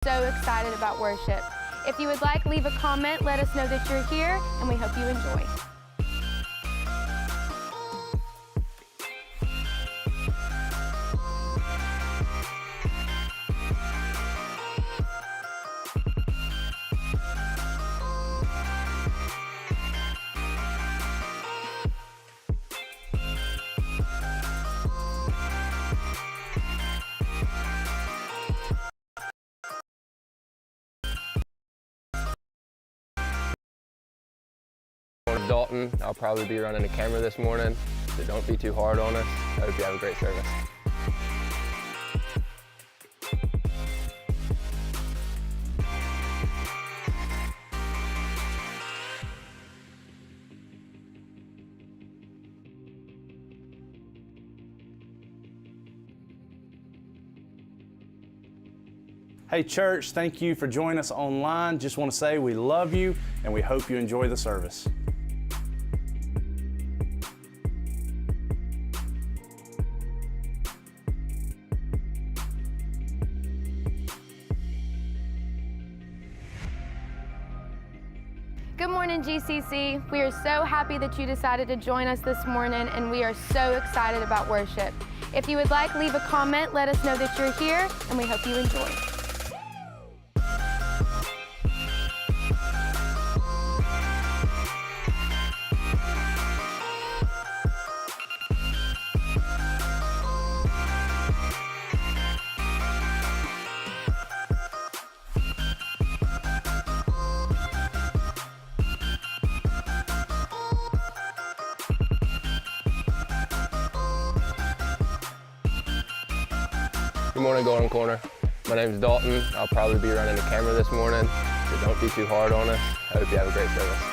So excited about worship. If you would like, leave a comment, let us know that you're here, and we hope you enjoy. Dalton. I'll probably be running the camera this morning, so don't be too hard on us. I hope you have a great service. Hey church, thank you for joining us online. Just want to say we love you and we hope you enjoy the service. Good morning, GCC. We are so happy that you decided to join us this morning, and we are so excited about worship. If you would like, leave a comment, let us know that you're here, and we hope you enjoy. Good morning, Golden Corner. My name is Dalton. I'll probably be running the camera this morning, so don't be too hard on us. I hope you have a great service.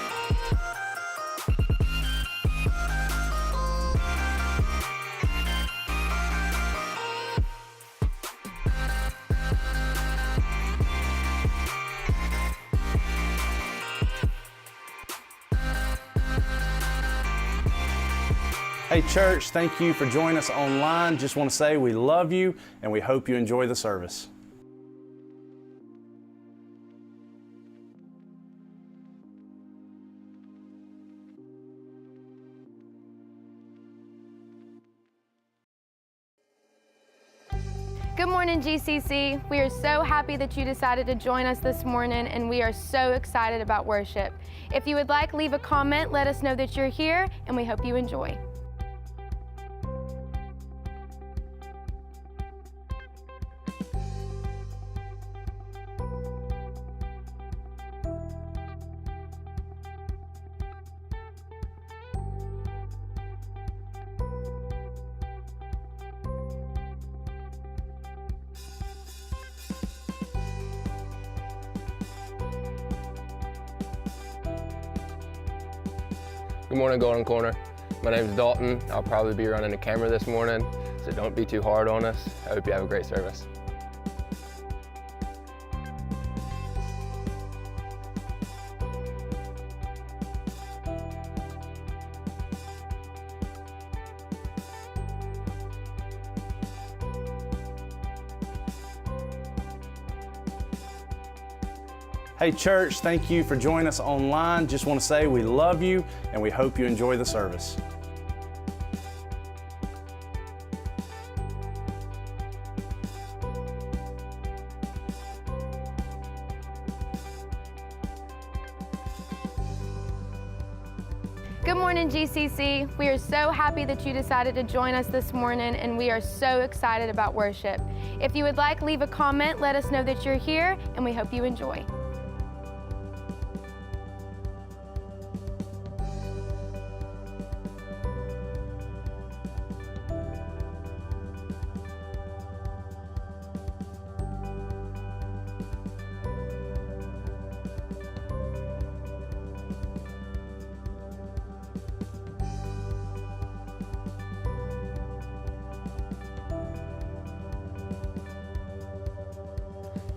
Hey church, thank you for joining us online. Just want to say we love you and we hope you enjoy the service. Good morning, GCC. We are so happy that you decided to join us this morning, and we are so excited about worship. If you would like, leave a comment, let us know that you're here, and we hope you enjoy. Good morning, Golden Corner. My name is Dalton. I'll probably be running the camera this morning, so don't be too hard on us. I hope you have a great service. Hey church, thank you for joining us online. Just want to say we love you and we hope you enjoy the service. Good morning, GCC. We are so happy that you decided to join us this morning, and we are so excited about worship. If you would like, leave a comment, let us know that you're here, and we hope you enjoy.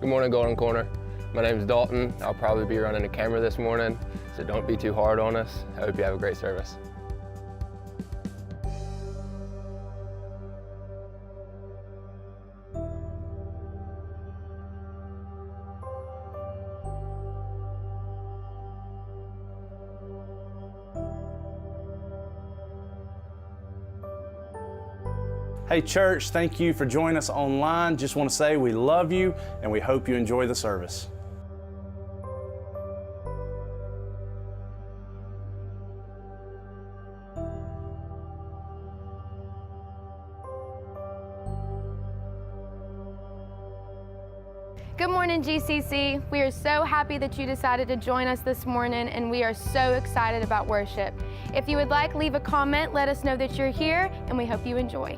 Good morning, Golden Corner. My name is Dalton. I'll probably be running the camera this morning, so don't be too hard on us. I hope you have a great service. Hey, church, thank you for joining us online. Just want to say we love you and we hope you enjoy the service. Good morning, GCC. We are so happy that you decided to join us this morning, and we are so excited about worship. If you would like, leave a comment, let us know that you're here, and we hope you enjoy.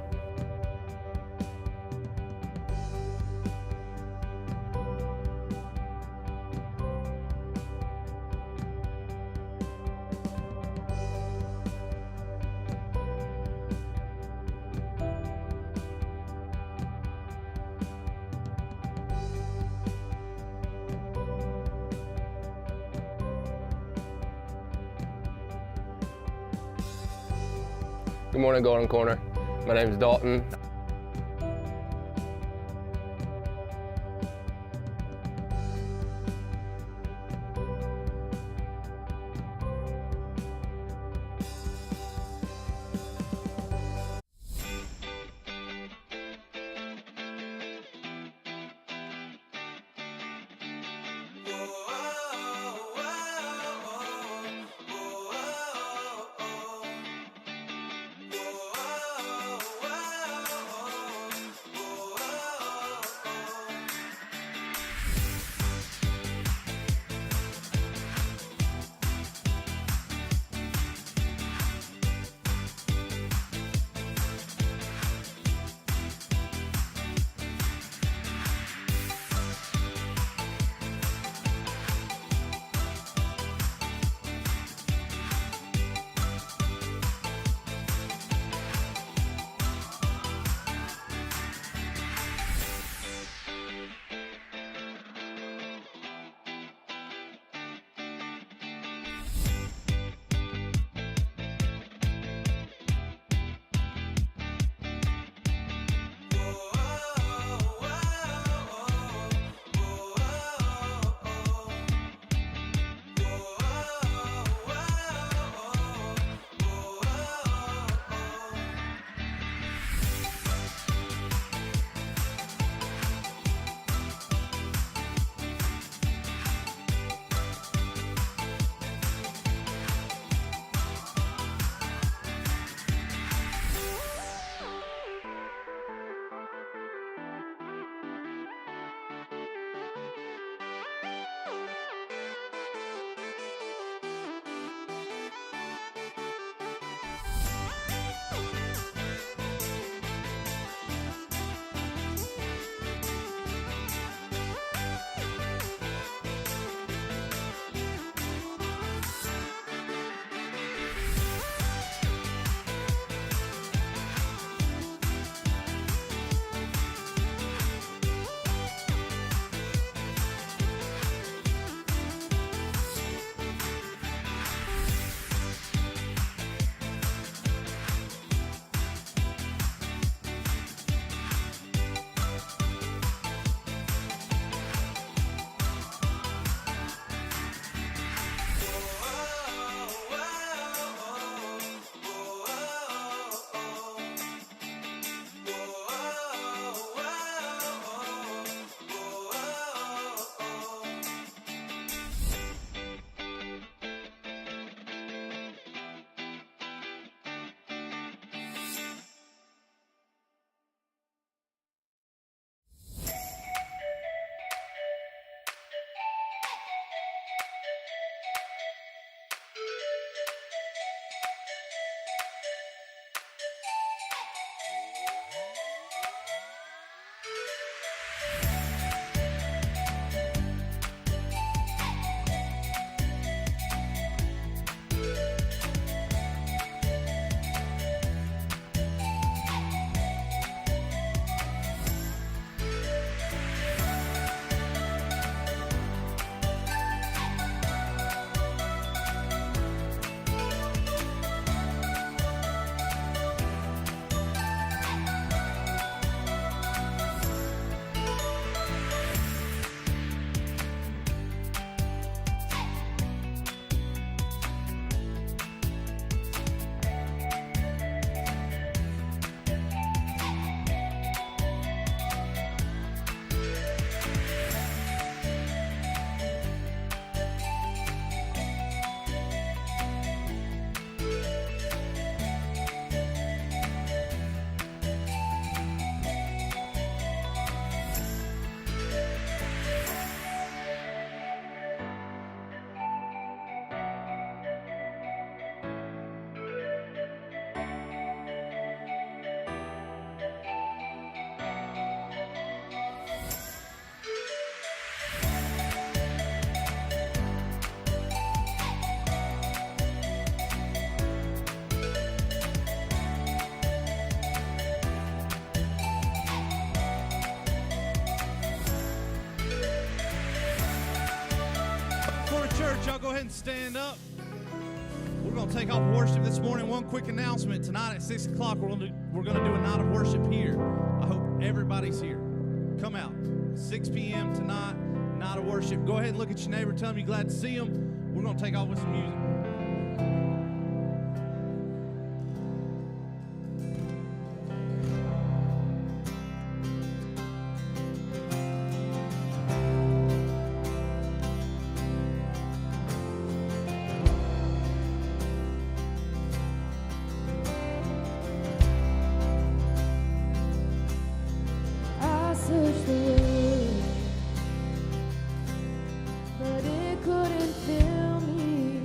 Good morning, Golden Corner. My name is Dalton. church, y'all go ahead and stand up. We're going to take off worship this morning. One quick announcement. Tonight at 6 o'clock, we're going to do a night of worship here. I hope everybody's here. Come out. 6 p.m. tonight, night of worship. Go ahead and look at your neighbor. Tell them you're glad to see them. We're going to take off with some music. But it couldn't fill me.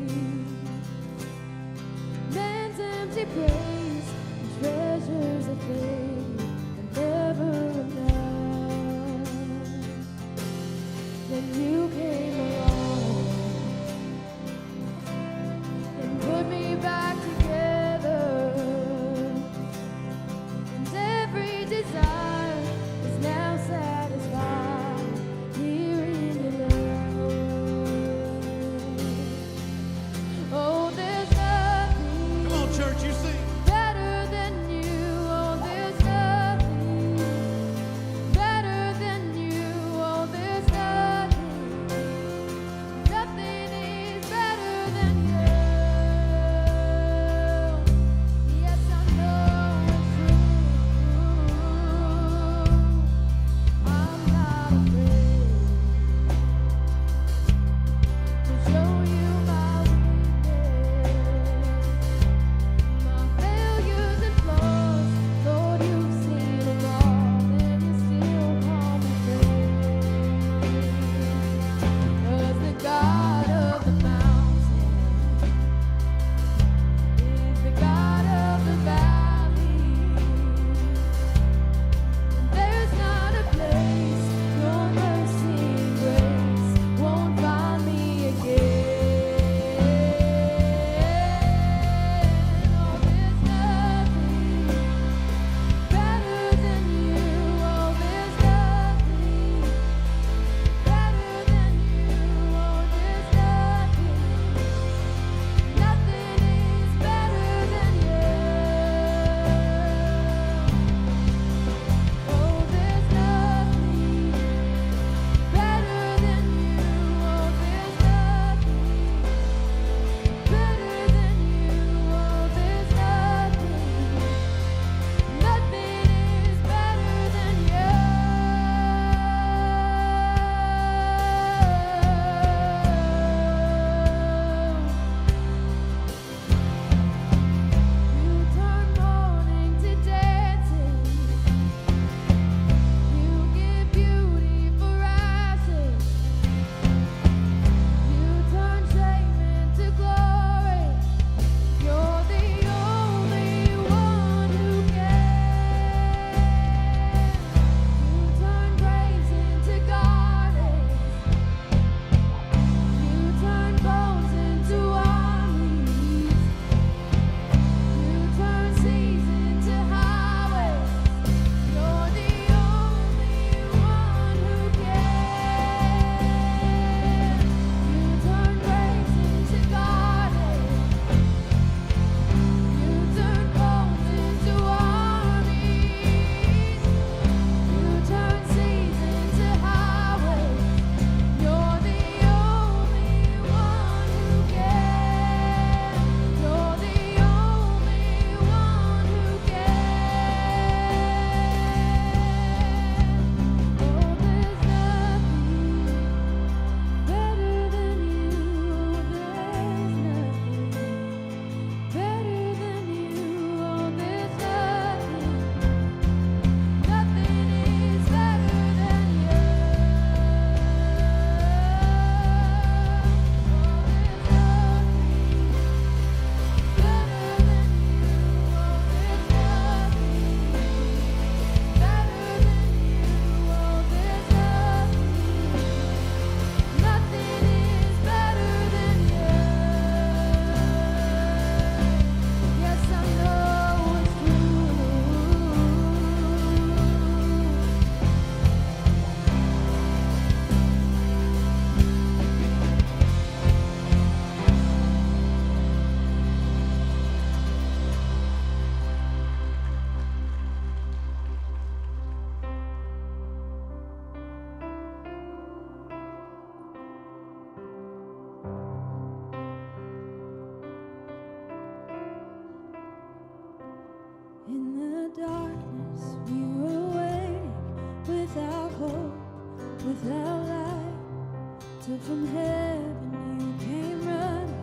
till from heaven you came running.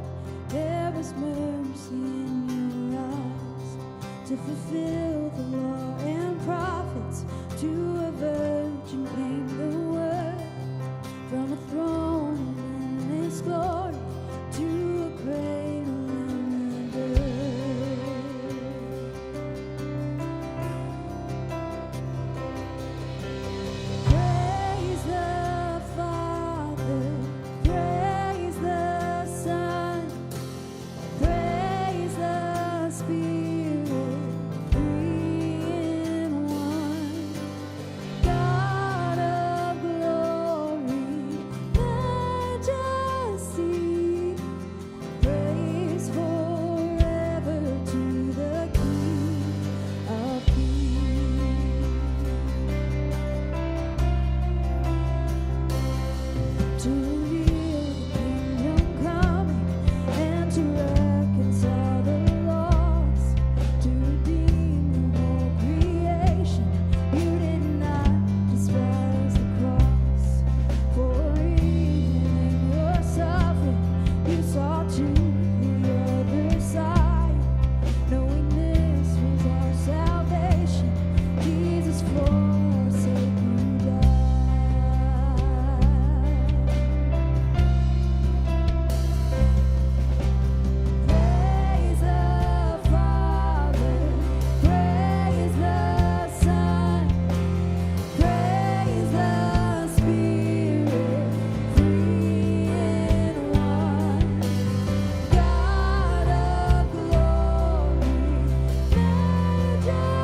There was mercy in your eyes to fulfill the law and prophets. To a virgin came the word, from a throne of endless glory to a cradle in the dirt. Praise the Father, praise the Son, praise the Spirit, three in one. God of glory, majesty, praise forever to the King of Kings. To reveal the kingdom coming and to reconcile the lost, to redeem the whole creation. You did not despise the cross, for even in your suffering you saw to the other side, knowing this was our salvation. Jesus, for our sake you died. Praise the Father, praise the Son, praise the Spirit, three in one. God of glory, majesty,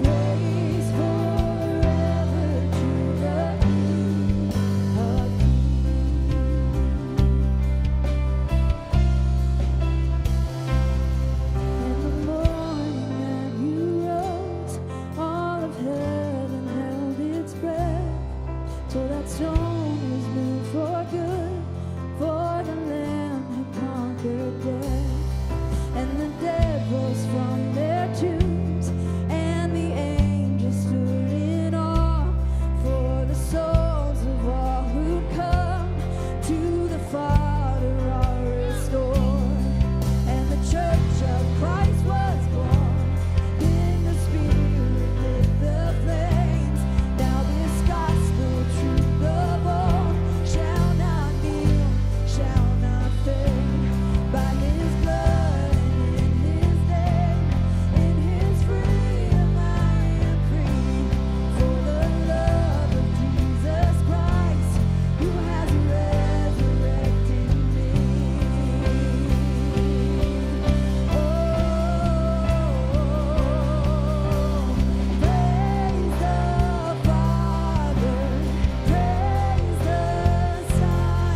praise forever to the King of Kings. In the morning that you rose, all of heaven held its breath, till that stone was moved for good, for the Lamb had conquered death. And the dead rose from their tombs, and the angels stood in awe, for the souls of all who'd come to the Father are restored. And the church of Christ was born in the Spirit with the flames. Now this gospel truth of all shall not kneel, shall not fade. By His blood and in His name, in His freedom I am free. For the love of Jesus Christ, who has resurrected me. Oh, praise the Father, praise the Son,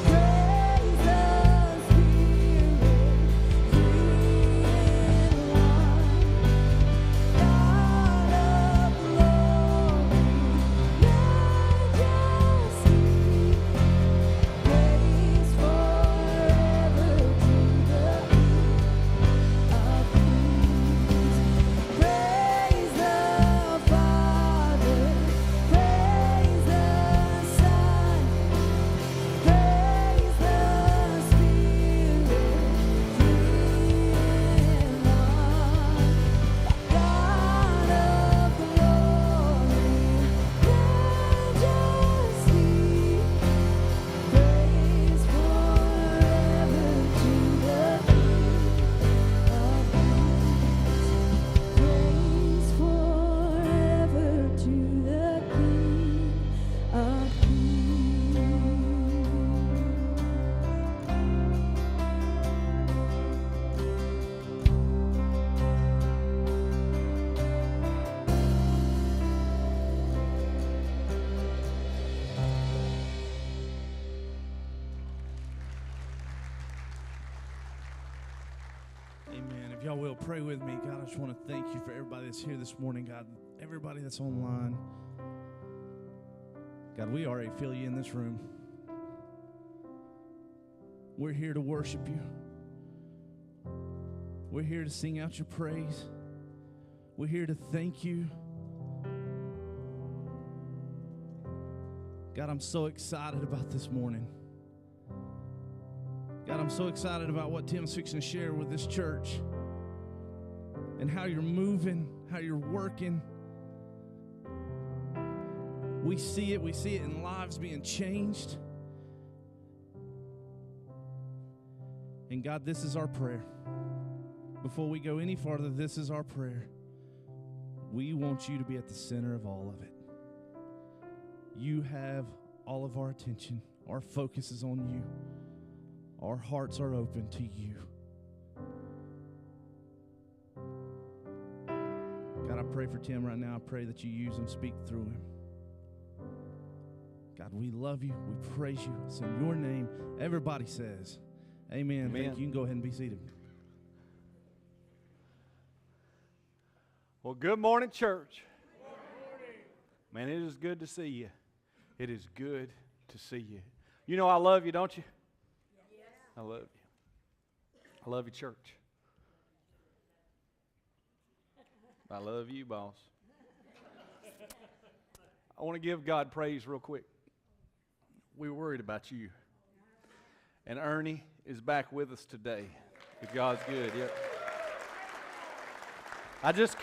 praise the Spirit, three in one. God of glory, majesty, praise forever to the King of Kings. Praise the Father, praise the Son, praise the Spirit, three in one. God of glory, majesty, praise forever to the King of Kings. Praise forever to the King of Kings. Amen. If y'all will pray with me, God, I just want to thank you for everybody that's here this morning, God. Everybody that's online. God, we already feel you in this room. We're here to worship you. We're here to sing out your praise. We're here to thank you. God, I'm so excited about this morning. God, I'm so excited about what Tim's fixing to share with this church and how you're moving, how you're working. We see it in lives being changed. And God, this is our prayer. Before we go any farther, this is our prayer. We want you to be at the center of all of it. You have all of our attention. Our focus is on you. Our hearts are open to you. God, I pray for Tim right now. I pray that you use him, speak through him. God, we love you. We praise you. It's in your name. Everybody says, amen. Thank you. You can go ahead and be seated. Well, good morning, church. Man, it is good to see you. It is good to see you. You know I love you, don't you? Yes. I love you. I love you, church. I love you, boss. I want to give God praise real quick. We were worried about you. And Ernie is back with us today. Because God's good. Yep. I just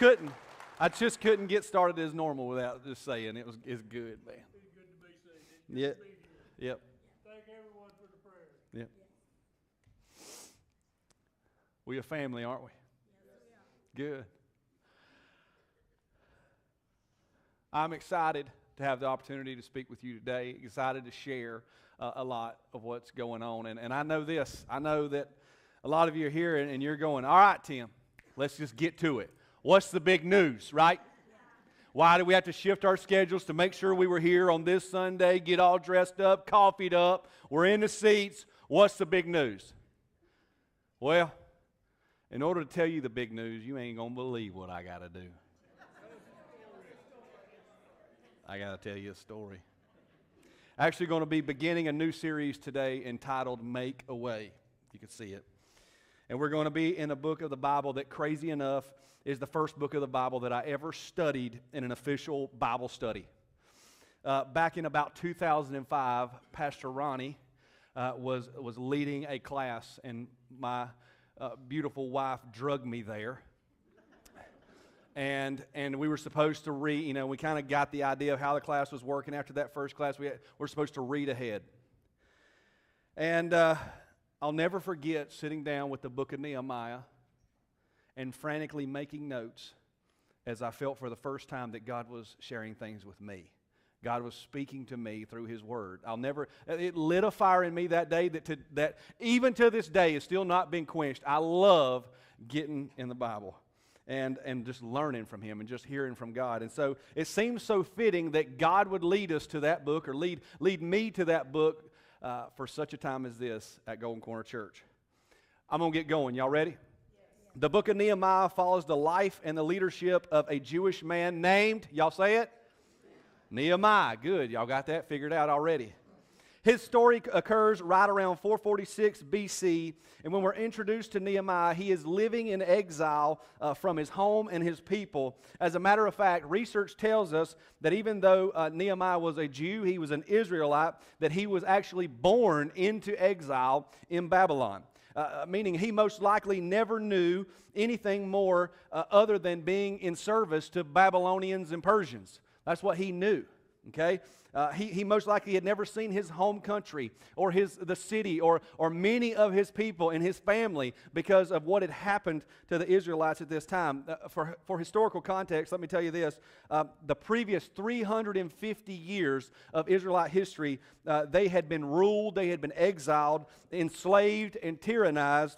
couldn't get started as normal without just saying it's good, man. It's good to be saved. Yep. Yep. Thank everyone for the prayer. Yep. We a family, aren't we? Good. I'm excited to have the opportunity to speak with you today. Excited to share a lot of what's going on. And I know this. I know that a lot of you are here and you're going, all right, Tim, let's just get to it. What's the big news, right? Why do we have to shift our schedules to make sure we were here on this Sunday, get all dressed up, coffeeed up, we're in the seats? What's the big news? Well, in order to tell you the big news, you ain't going to believe what I got to do. I got to tell you a story. Actually going to be beginning a new series today entitled Make a Way. You can see it. And we're going to be in a book of the Bible that, crazy enough, is the first book of the Bible that I ever studied in an official Bible study. Back in about 2005, Pastor Ronnie was leading a class, and my beautiful wife drugged me there. And we were supposed to read, we kind of got the idea of how the class was working. After that first class, we're supposed to read ahead. And I'll never forget sitting down with the book of Nehemiah and frantically making notes as I felt for the first time that God was sharing things with me. God was speaking to me through His Word. It lit a fire in me that day that even to this day is still not been quenched. I love getting in the Bible and just learning from Him and just hearing from God. And so it seems so fitting that God would lead us to that book or lead me to that book for such a time as this at Golden Corner Church. I'm going to get going. Y'all ready? Yes. The book of Nehemiah follows the life and the leadership of a Jewish man named, y'all say it? Nehemiah. Good. Y'all got that figured out already. His story occurs right around 446 BC, and when we're introduced to Nehemiah, he is living in exile from his home and his people. As a matter of fact, research tells us that even though Nehemiah was a Jew, he was an Israelite, that he was actually born into exile in Babylon, meaning he most likely never knew anything more other than being in service to Babylonians and Persians. That's what he knew, okay? He most likely had never seen his home country or the city or many of his people and his family because of what had happened to the Israelites at this time. For historical context, let me tell you this. The previous 350 years of Israelite history, they had been ruled, they had been exiled, enslaved, and tyrannized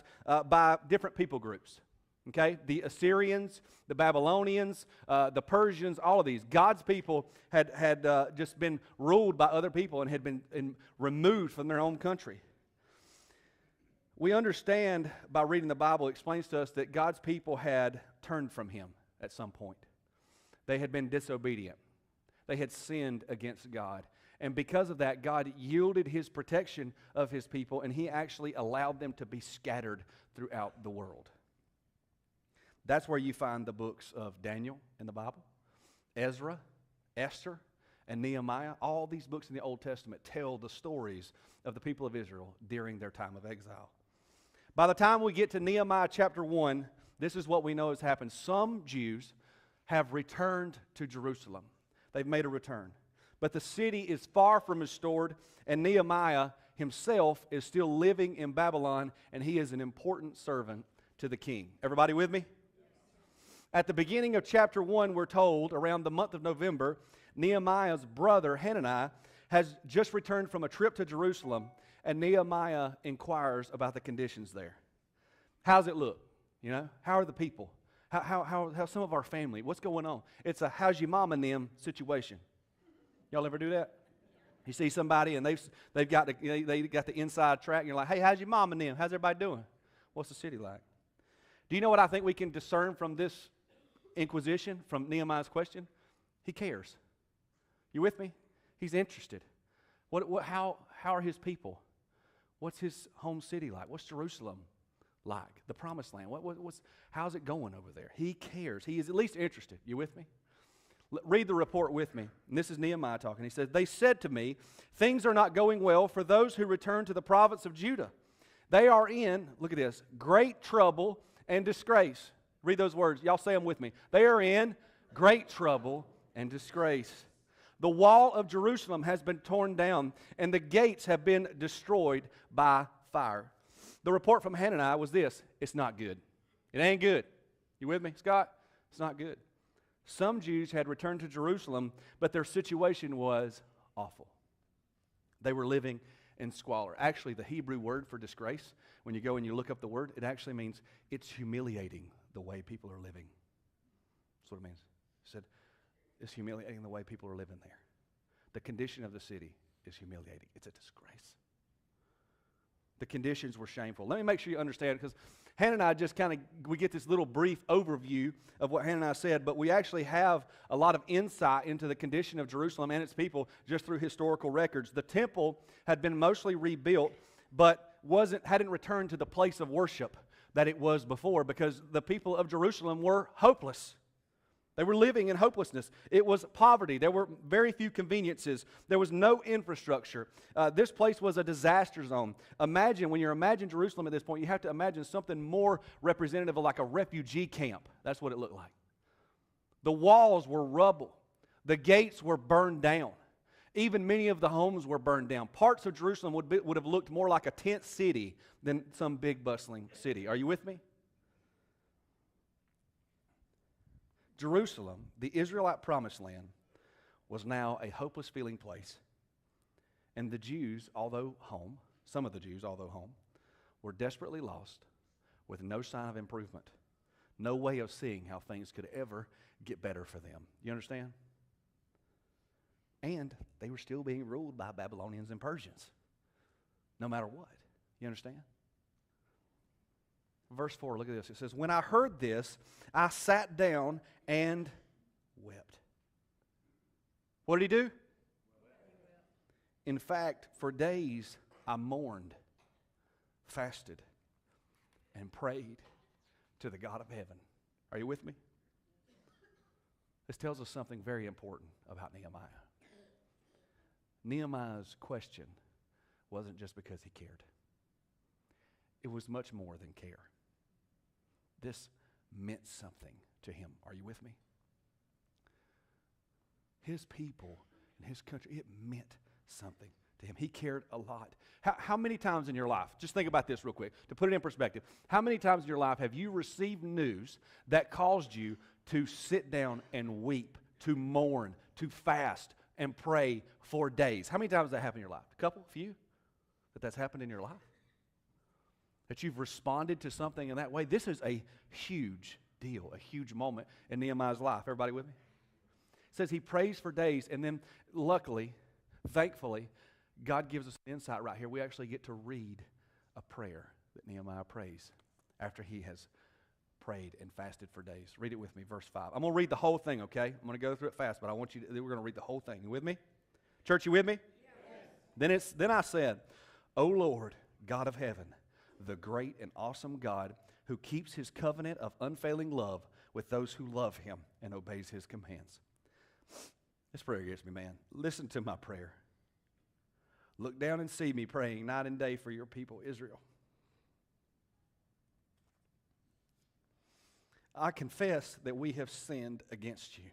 by different people groups. Okay, the Assyrians, the Babylonians, the Persians, all of these. God's people had just been ruled by other people and had been removed from their own country. We understand by reading the Bible, it explains to us that God's people had turned from Him at some point. They had been disobedient. They had sinned against God. And because of that, God yielded His protection of His people, and He actually allowed them to be scattered throughout the world. That's where you find the books of Daniel in the Bible, Ezra, Esther, and Nehemiah, all these books in the Old Testament tell the stories of the people of Israel during their time of exile. By the time we get to Nehemiah chapter 1, this is what we know has happened. Some Jews have returned to Jerusalem. They've made a return. But the city is far from restored, and Nehemiah himself is still living in Babylon, and he is an important servant to the king. Everybody with me? At the beginning of chapter 1, we're told, around the month of November, Nehemiah's brother, Hananiah, has just returned from a trip to Jerusalem, and Nehemiah inquires about the conditions there. How's it look? You know, how are the people? How's some of our family? What's going on? It's a how's your mom and them situation. Y'all ever do that? You see somebody and they've got the inside track, and you're like, hey, how's your mom and them? How's everybody doing? What's the city like? Do you know what I think we can discern from this inquisition, from Nehemiah's question? He cares. You with me? He's interested. How are his people? What's his home city like? What's Jerusalem like? The promised land. How's it going over there? He cares. He is at least interested. You with me? Read the report with me. And this is Nehemiah talking. He says, they said to me, things are not going well for those who return to the province of Judah. They are in, look at this, great trouble and disgrace. Read those words. Y'all say them with me. They are in great trouble and disgrace. The wall of Jerusalem has been torn down, and the gates have been destroyed by fire. The report from Hananiah was this: it's not good. It ain't good. You with me, Scott? It's not good. Some Jews had returned to Jerusalem, but their situation was awful. They were living in squalor. Actually, the Hebrew word for disgrace, when you go and you look up the word, it actually means it's humiliating the way people are living. That's what it means. It said, it's humiliating the way people are living there. The condition of the city is humiliating. It's a disgrace. The conditions were shameful. Let me make sure you understand, because Hananiah just we get this little brief overview of what Hananiah said, but we actually have a lot of insight into the condition of Jerusalem and its people just through historical records. The temple had been mostly rebuilt, but hadn't returned to the place of worship that it was before, because the people of Jerusalem were hopeless. They were living in hopelessness. It was poverty. There were very few conveniences. There was no infrastructure. This place was a disaster zone. When you imagine Jerusalem at this point, you have to imagine something more representative of like a refugee camp. That's what it looked like. The walls were rubble. The gates were burned down. Even many of the homes were burned down. Parts of Jerusalem would have looked more like a tent city than some big bustling city. Are you with me? Jerusalem, the Israelite promised land, was now a hopeless feeling place. And the Jews, some of the Jews, although home, were desperately lost with no sign of improvement, no way of seeing how things could ever get better for them. You understand? And they were still being ruled by Babylonians and Persians, no matter what. You understand? Verse 4, look at this. It says, when I heard this, I sat down and wept. What did he do? In fact, for days I mourned, fasted, and prayed to the God of heaven. Are you with me? This tells us something very important about Nehemiah. Nehemiah's question wasn't just because he cared. It was much more than care. This meant something to him. Are you with me? His people and his country, it meant something to him. He cared a lot. How many times in your life, just think about this real quick, to put it in perspective, how many times in your life have you received news that caused you to sit down and weep, to mourn, to fast, and pray for days? How many times has that happened in your life? A couple? A few? That's happened in your life? That you've responded to something in that way? This is a huge deal, a huge moment in Nehemiah's life. Everybody with me? It says he prays for days, and then luckily, thankfully, God gives us insight right here. We actually get to read a prayer that Nehemiah prays after he has prayed and fasted for days. Read it with me, verse 5. I'm going to read the whole thing, okay? I'm going to go through it fast, but we're going to read the whole thing. You with me? Church, you with me? Yes. Then I said, O Lord, God of heaven, the great and awesome God who keeps his covenant of unfailing love with those who love him and obeys his commands. This prayer gets me, man. Listen to my prayer. Look down and see me praying night and day for your people, Israel. I confess that we have sinned against you.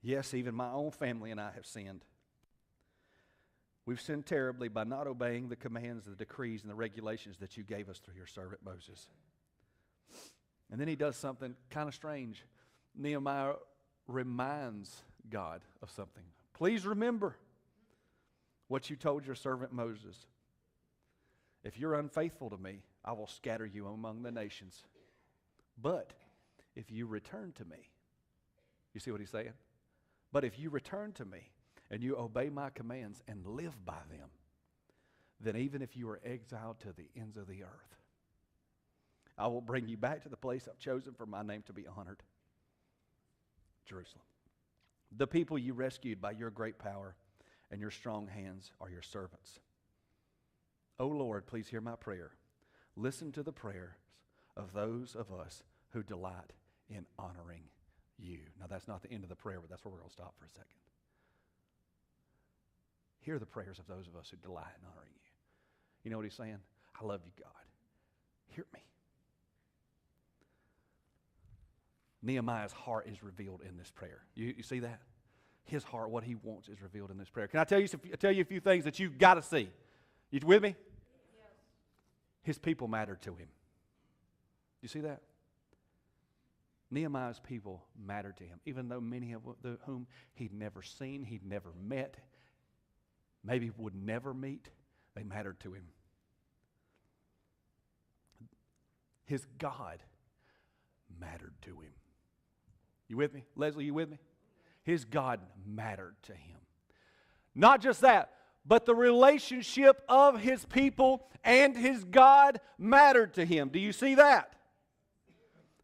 Yes, even my own family and I have sinned. We've sinned terribly by not obeying the commands, the decrees, and the regulations that you gave us through your servant Moses. And then he does something kind of strange. Nehemiah reminds God of something. Please remember what you told your servant Moses. If you're unfaithful to me, I will scatter you among the nations. But if you return to me, you see what he's saying? But if you return to me and you obey my commands and live by them, then even if you are exiled to the ends of the earth, I will bring you back to the place I've chosen for my name to be honored, Jerusalem. The people you rescued by your great power and your strong hands are your servants. O Lord, please hear my prayer. Listen to the prayers of those of us who delight in honoring you. Now, that's not the end of the prayer, but that's where we're going to stop for a second. Hear the prayers of those of us who delight in honoring you. You know what he's saying? I love you, God. Hear me. Nehemiah's heart is revealed in this prayer. You see that? His heart, what he wants, is revealed in this prayer. Can I tell you a few things that you've got to see? You with me? Yes. His people mattered to him. You see that? Nehemiah's people mattered to him, even though many of whom he'd never seen, he'd never met, maybe would never meet, they mattered to him. His God mattered to him. You with me? Leslie, you with me? His God mattered to him. Not just that, but the relationship of his people and his God mattered to him. Do you see that?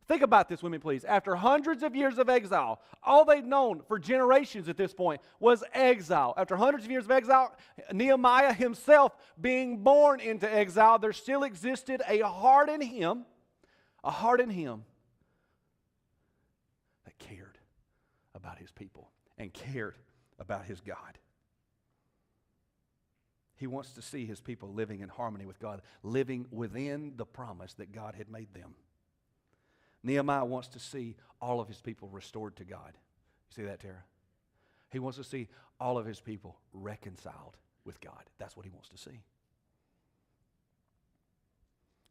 Think about this with me, please. After hundreds of years of exile, all they'd known for generations at this point was exile. After hundreds of years of exile, Nehemiah himself being born into exile, there still existed a heart in him that cared about his people and cared about his God. He wants to see his people living in harmony with God, living within the promise that God had made them. Nehemiah wants to see all of his people restored to God. You see that, Tara? He wants to see all of his people reconciled with God. That's what he wants to see.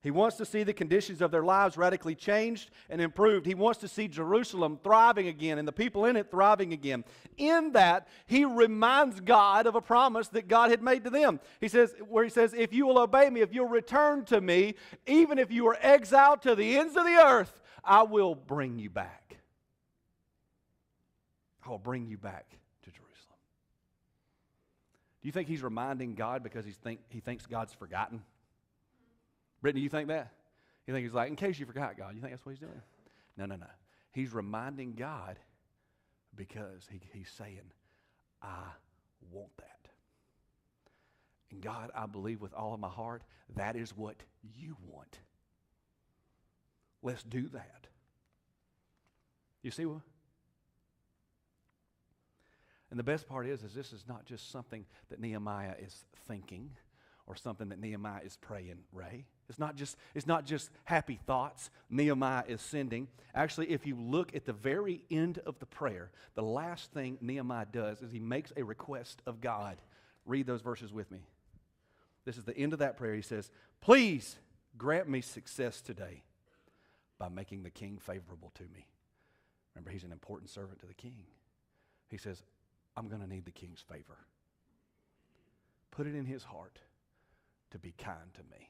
He wants to see the conditions of their lives radically changed and improved. He wants to see Jerusalem thriving again and the people in it thriving again. In that, he reminds God of a promise that God had made to them. He says, if you will obey me, if you'll return to me, even if you are exiled to the ends of the earth, I will bring you back. I will bring you back to Jerusalem. Do you think he's reminding God because he thinks God's forgotten? Brittany, you think that? You think he's like, in case you forgot, God, you think that's what he's doing? No. He's reminding God because he's saying, I want that. And God, I believe with all of my heart, that is what you want. Let's do that. You see what? And the best part is this is not just something that Nehemiah is thinking or something that Nehemiah is praying, Ray. It's not just happy thoughts Nehemiah is sending. Actually, if you look at the very end of the prayer, the last thing Nehemiah does is he makes a request of God. Read those verses with me. This is the end of that prayer. He says, please grant me success today by making the king favorable to me. Remember, he's an important servant to the king. He says, I'm going to need the king's favor. Put it in his heart to be kind to me.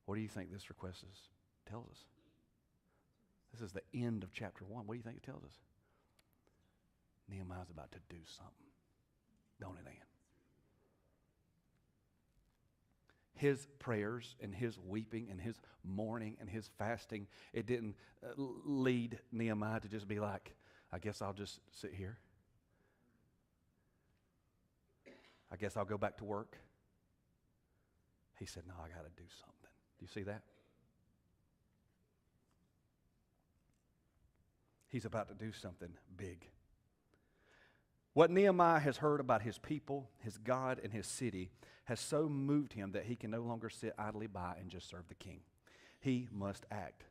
What do you think this request tells us? This is the end of chapter 1. What do you think it tells us? Nehemiah's about to do something. Don't it, Ann? His prayers and his weeping and his mourning and his fasting, it didn't lead Nehemiah to just be like, I guess I'll just sit here. I guess I'll go back to work. He said, no, I got to do something. Do you see that? He's about to do something big. What Nehemiah has heard about his people, his God, and his city has so moved him that he can no longer sit idly by and just serve the king. He must act.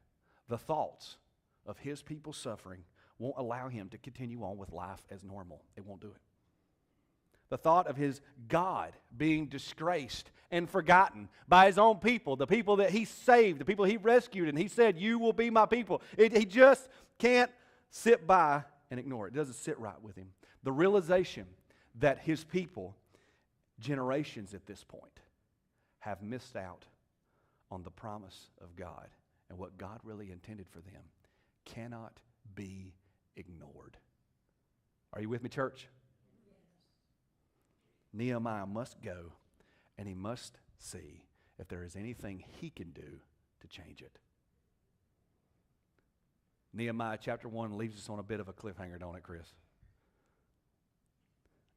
The thoughts of his people suffering won't allow him to continue on with life as normal. It won't do it. The thought of his God being disgraced and forgotten by his own people, the people that he saved, the people he rescued, and he said, "You will be my people." He just can't sit by and ignore it. It doesn't sit right with him. The realization that his people, generations at this point, have missed out on the promise of God and what God really intended for them cannot be ignored. Are you with me, church? Nehemiah must go, and he must see if there is anything he can do to change it. Nehemiah chapter 1 leaves us on a bit of a cliffhanger, don't it, Chris?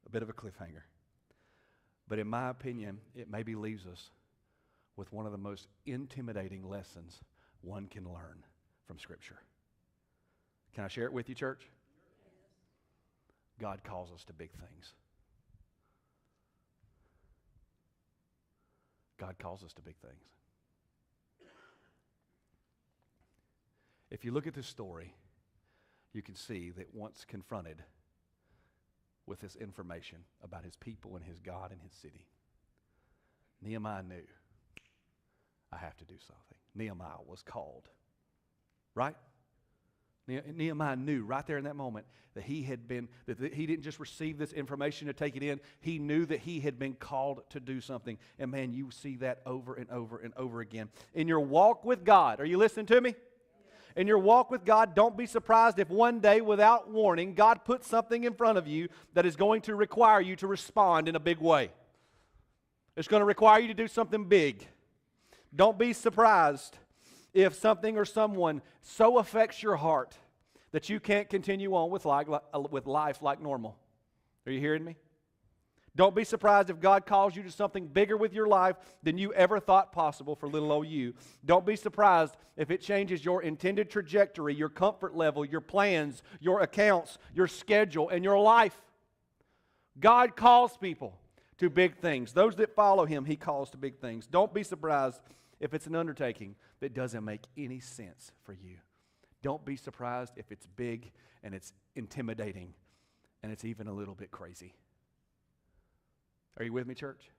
A bit of a cliffhanger. But in my opinion, it maybe leaves us with one of the most intimidating lessons one can learn from Scripture. Can I share it with you, church? God calls us to big things. God calls us to big things. If you look at this story, you can see that once confronted with this information about his people and his God and his city, Nehemiah knew, I have to do something. Nehemiah was called, right? Nehemiah knew right there in that moment that he didn't just receive this information to take it in. He knew that he had been called to do something. And man, you see that over and over and over again. In your walk with God, are you listening to me? In your walk with God, don't be surprised if one day, without warning, God puts something in front of you that is going to require you to respond in a big way. It's going to require you to do something big. Don't be surprised if something or someone so affects your heart that you can't continue on with life like normal. Are you hearing me? Don't be surprised if God calls you to something bigger with your life than you ever thought possible for little old you. Don't be surprised if it changes your intended trajectory, your comfort level, your plans, your accounts, your schedule, and your life. God calls people to big things. Those that follow Him, He calls to big things. Don't be surprised if it's an undertaking that doesn't make any sense for you. Don't be surprised if it's big and it's intimidating and it's even a little bit crazy. Are you with me, church?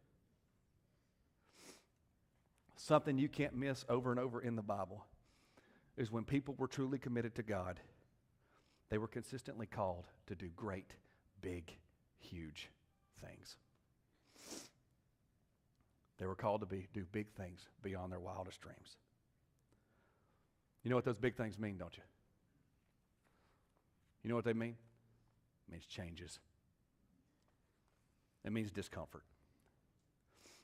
Something you can't miss over and over in the Bible is when people were truly committed to God, they were consistently called to do great, big, huge things. They were called to do big things beyond their wildest dreams. You know what those big things mean, don't you? You know what they mean? It means changes. It means discomfort.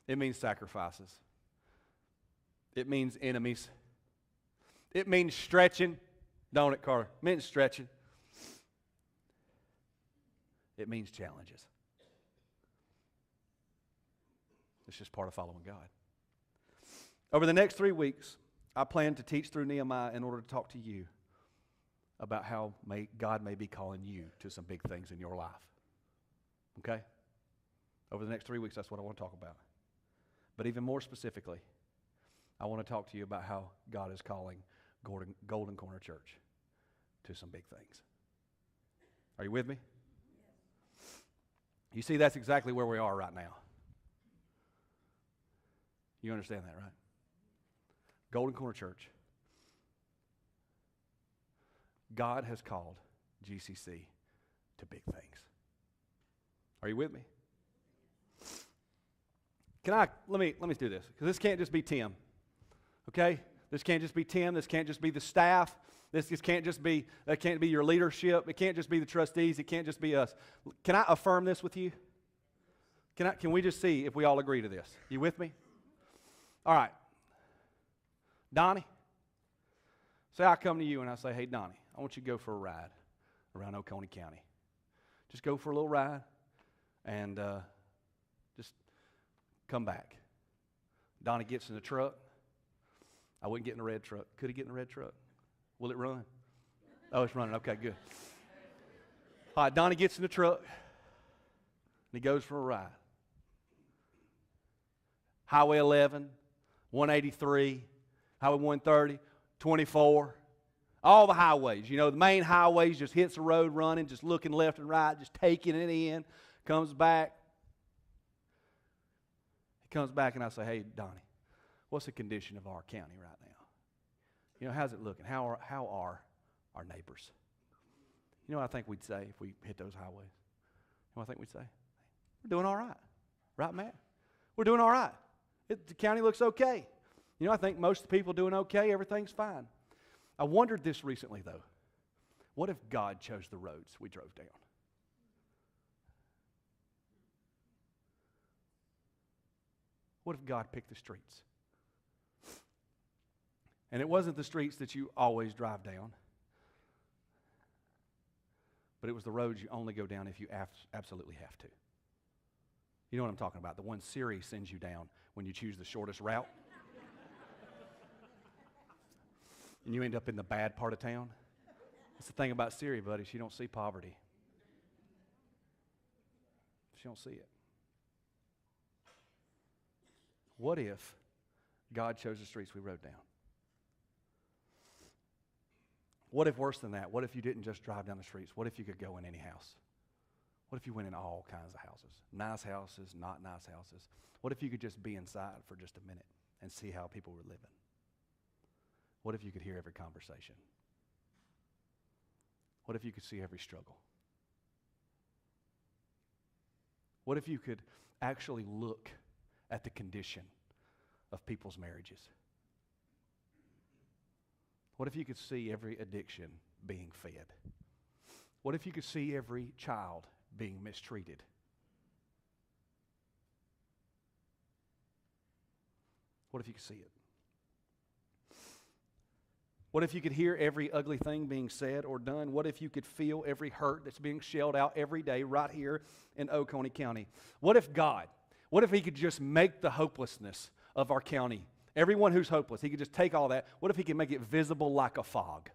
It means sacrifices. It means enemies. It means stretching. Don't it, Carter? It means stretching. It means challenges. It's just part of following God. Over the next 3 weeks, I plan to teach through Nehemiah in order to talk to you about how God may be calling you to some big things in your life. Okay? Over the next 3 weeks, that's what I want to talk about. But even more specifically, I want to talk to you about how God is calling Golden Corner Church to some big things. Are you with me? You see, that's exactly where we are right now. You understand that, right? Golden Corner Church. God has called GCC to big things. Are you with me? Let me do this, because this can't just be Tim. Okay? This can't just be Tim. This can't just be the staff. That can't be your leadership. It can't just be the trustees. It can't just be us. Can I affirm this with you? Can we just see if we all agree to this? You with me? All right. Donnie, say I come to you and I say, hey, Donnie, I want you to go for a ride around Oconee County. Just go for a little ride and just come back. Donnie gets in the truck. I wouldn't get in the red truck. Could he get in the red truck? Will it run? Oh, it's running. Okay, good. All right, Donnie gets in the truck, and he goes for a ride. Highway 11, 183, Highway 130, 24, all the highways. You know, the main highways, just hits the road running, just looking left and right, just taking it in, comes back. He comes back, and I say, hey, Donnie, what's the condition of our county right now? You know, how's it looking? How are our neighbors? You know what I think we'd say if we hit those highways? You know what I think we'd say? We're doing all right. Right, Matt? We're doing all right. The county looks okay. You know, I think most of the people doing okay, everything's fine. I wondered this recently, though. What if God chose the roads we drove down? What if God picked the streets? And it wasn't the streets that you always drive down, but it was the roads you only go down if you absolutely have to. You know what I'm talking about, the one Siri sends you down when you choose the shortest route. And you end up in the bad part of town. That's the thing about Siri, buddy. She don't see poverty. She don't see it. What if God chose the streets we rode down? What if, worse than that, what if you didn't just drive down the streets? What if you could go in any house? What if you went in all kinds of houses? Nice houses, not nice houses. What if you could just be inside for just a minute and see how people were living? What if you could hear every conversation? What if you could see every struggle? What if you could actually look at the condition of people's marriages? What if you could see every addiction being fed? What if you could see every child being mistreated? What if you could see it? What if you could hear every ugly thing being said or done? What if you could feel every hurt that's being shelled out every day right here in Oconee County? What if He could just make the hopelessness of our county, everyone who's hopeless, He could just take all that. What if He could make it visible like a fog?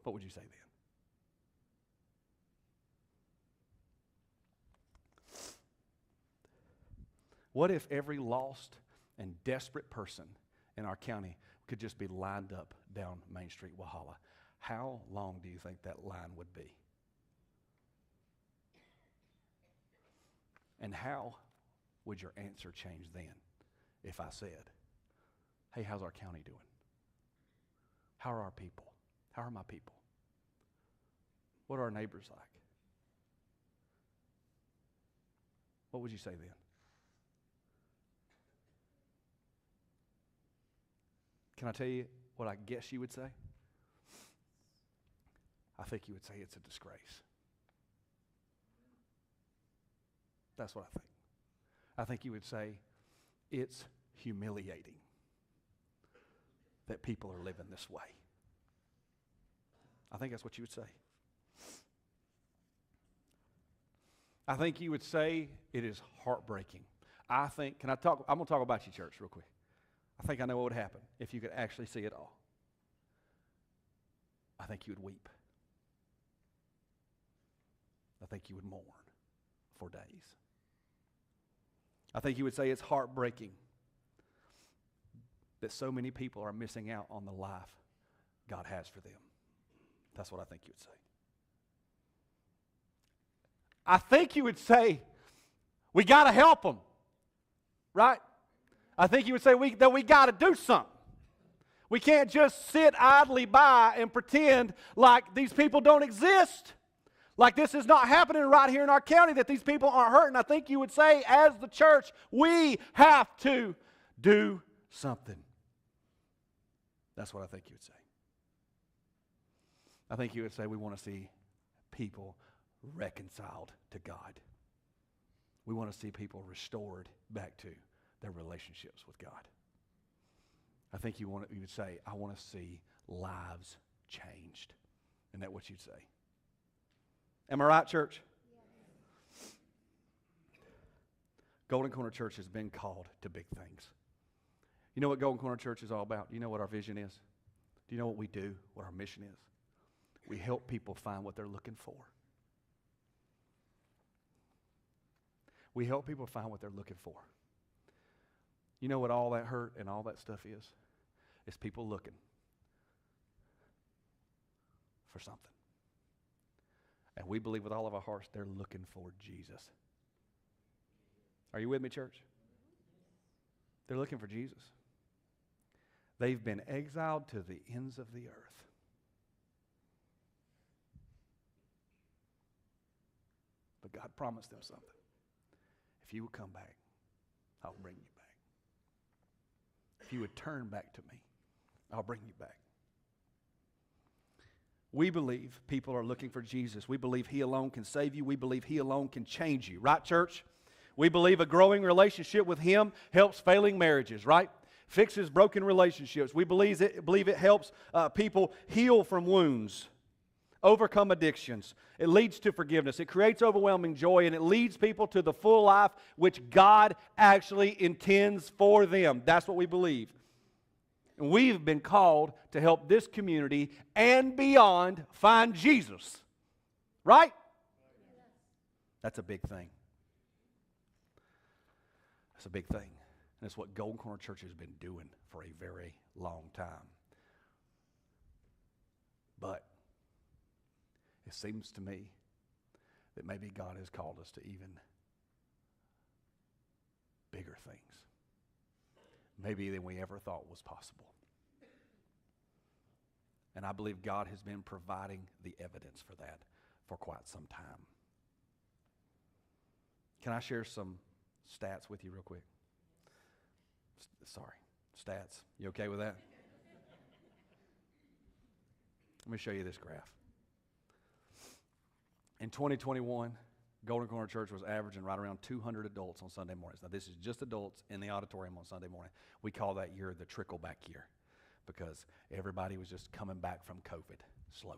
What would you say then? What if every lost and desperate person in our county could just be lined up down Main Street, Walhalla? How long do you think that line would be? And how would your answer change then if I said, hey, how's our county doing? How are our people? How are my people? What are our neighbors like? What would you say then? Can I tell you what I guess you would say? I think you would say it's a disgrace. That's what I think. I think you would say it's humiliating that people are living this way. I think that's what you would say. I think you would say it is heartbreaking. I'm going to talk about you, church, real quick. I think I know what would happen if you could actually see it all. I think you would weep. I think you would mourn for days. I think you would say it's heartbreaking that so many people are missing out on the life God has for them. That's what I think you would say. I think you would say, we got to help them, right? I think you would say that we got to do something. We can't just sit idly by and pretend like these people don't exist, like this is not happening right here in our county, that these people aren't hurting. I think you would say, as the church, we have to do something. That's what I think you would say. I think you would say we want to see people reconciled to God. We want to see people restored back to their relationships with God. I think you would say, I want to see lives changed. Isn't that what you'd say? Am I right, church? Yes. Golden Corner Church has been called to big things. You know what Golden Corner Church is all about? Do you know what our vision is? Do you know what we do, what our mission is? We help people find what they're looking for. We help people find what they're looking for. You know what all that hurt and all that stuff is? It's people looking for something. And we believe with all of our hearts they're looking for Jesus. Are you with me, church? They're looking for Jesus. They've been exiled to the ends of the earth. But God promised them something. If you would come back, I'll bring you back. If you would turn back to me, I'll bring you back. We believe people are looking for Jesus. We believe He alone can save you. We believe He alone can change you. Right, church? We believe a growing relationship with Him helps failing marriages, right? Fixes broken relationships. We believe it helps people heal from wounds, overcome addictions. It leads to forgiveness. It creates overwhelming joy, and it leads people to the full life which God actually intends for them. That's what we believe. And we've been called to help this community and beyond find Jesus. Right? That's a big thing. That's a big thing. And it's what Golden Corner Church has been doing for a very long time. But it seems to me that maybe God has called us to even bigger things, maybe than we ever thought was possible. And I believe God has been providing the evidence for that for quite some time. Can I share some stats with you real quick? Sorry, stats. You okay with that? Let me show you this graph. In 2021, Golden Corner Church was averaging right around 200 adults on Sunday mornings. Now, this is just adults in the auditorium on Sunday morning. We call that year the trickle-back year because everybody was just coming back from COVID slowly.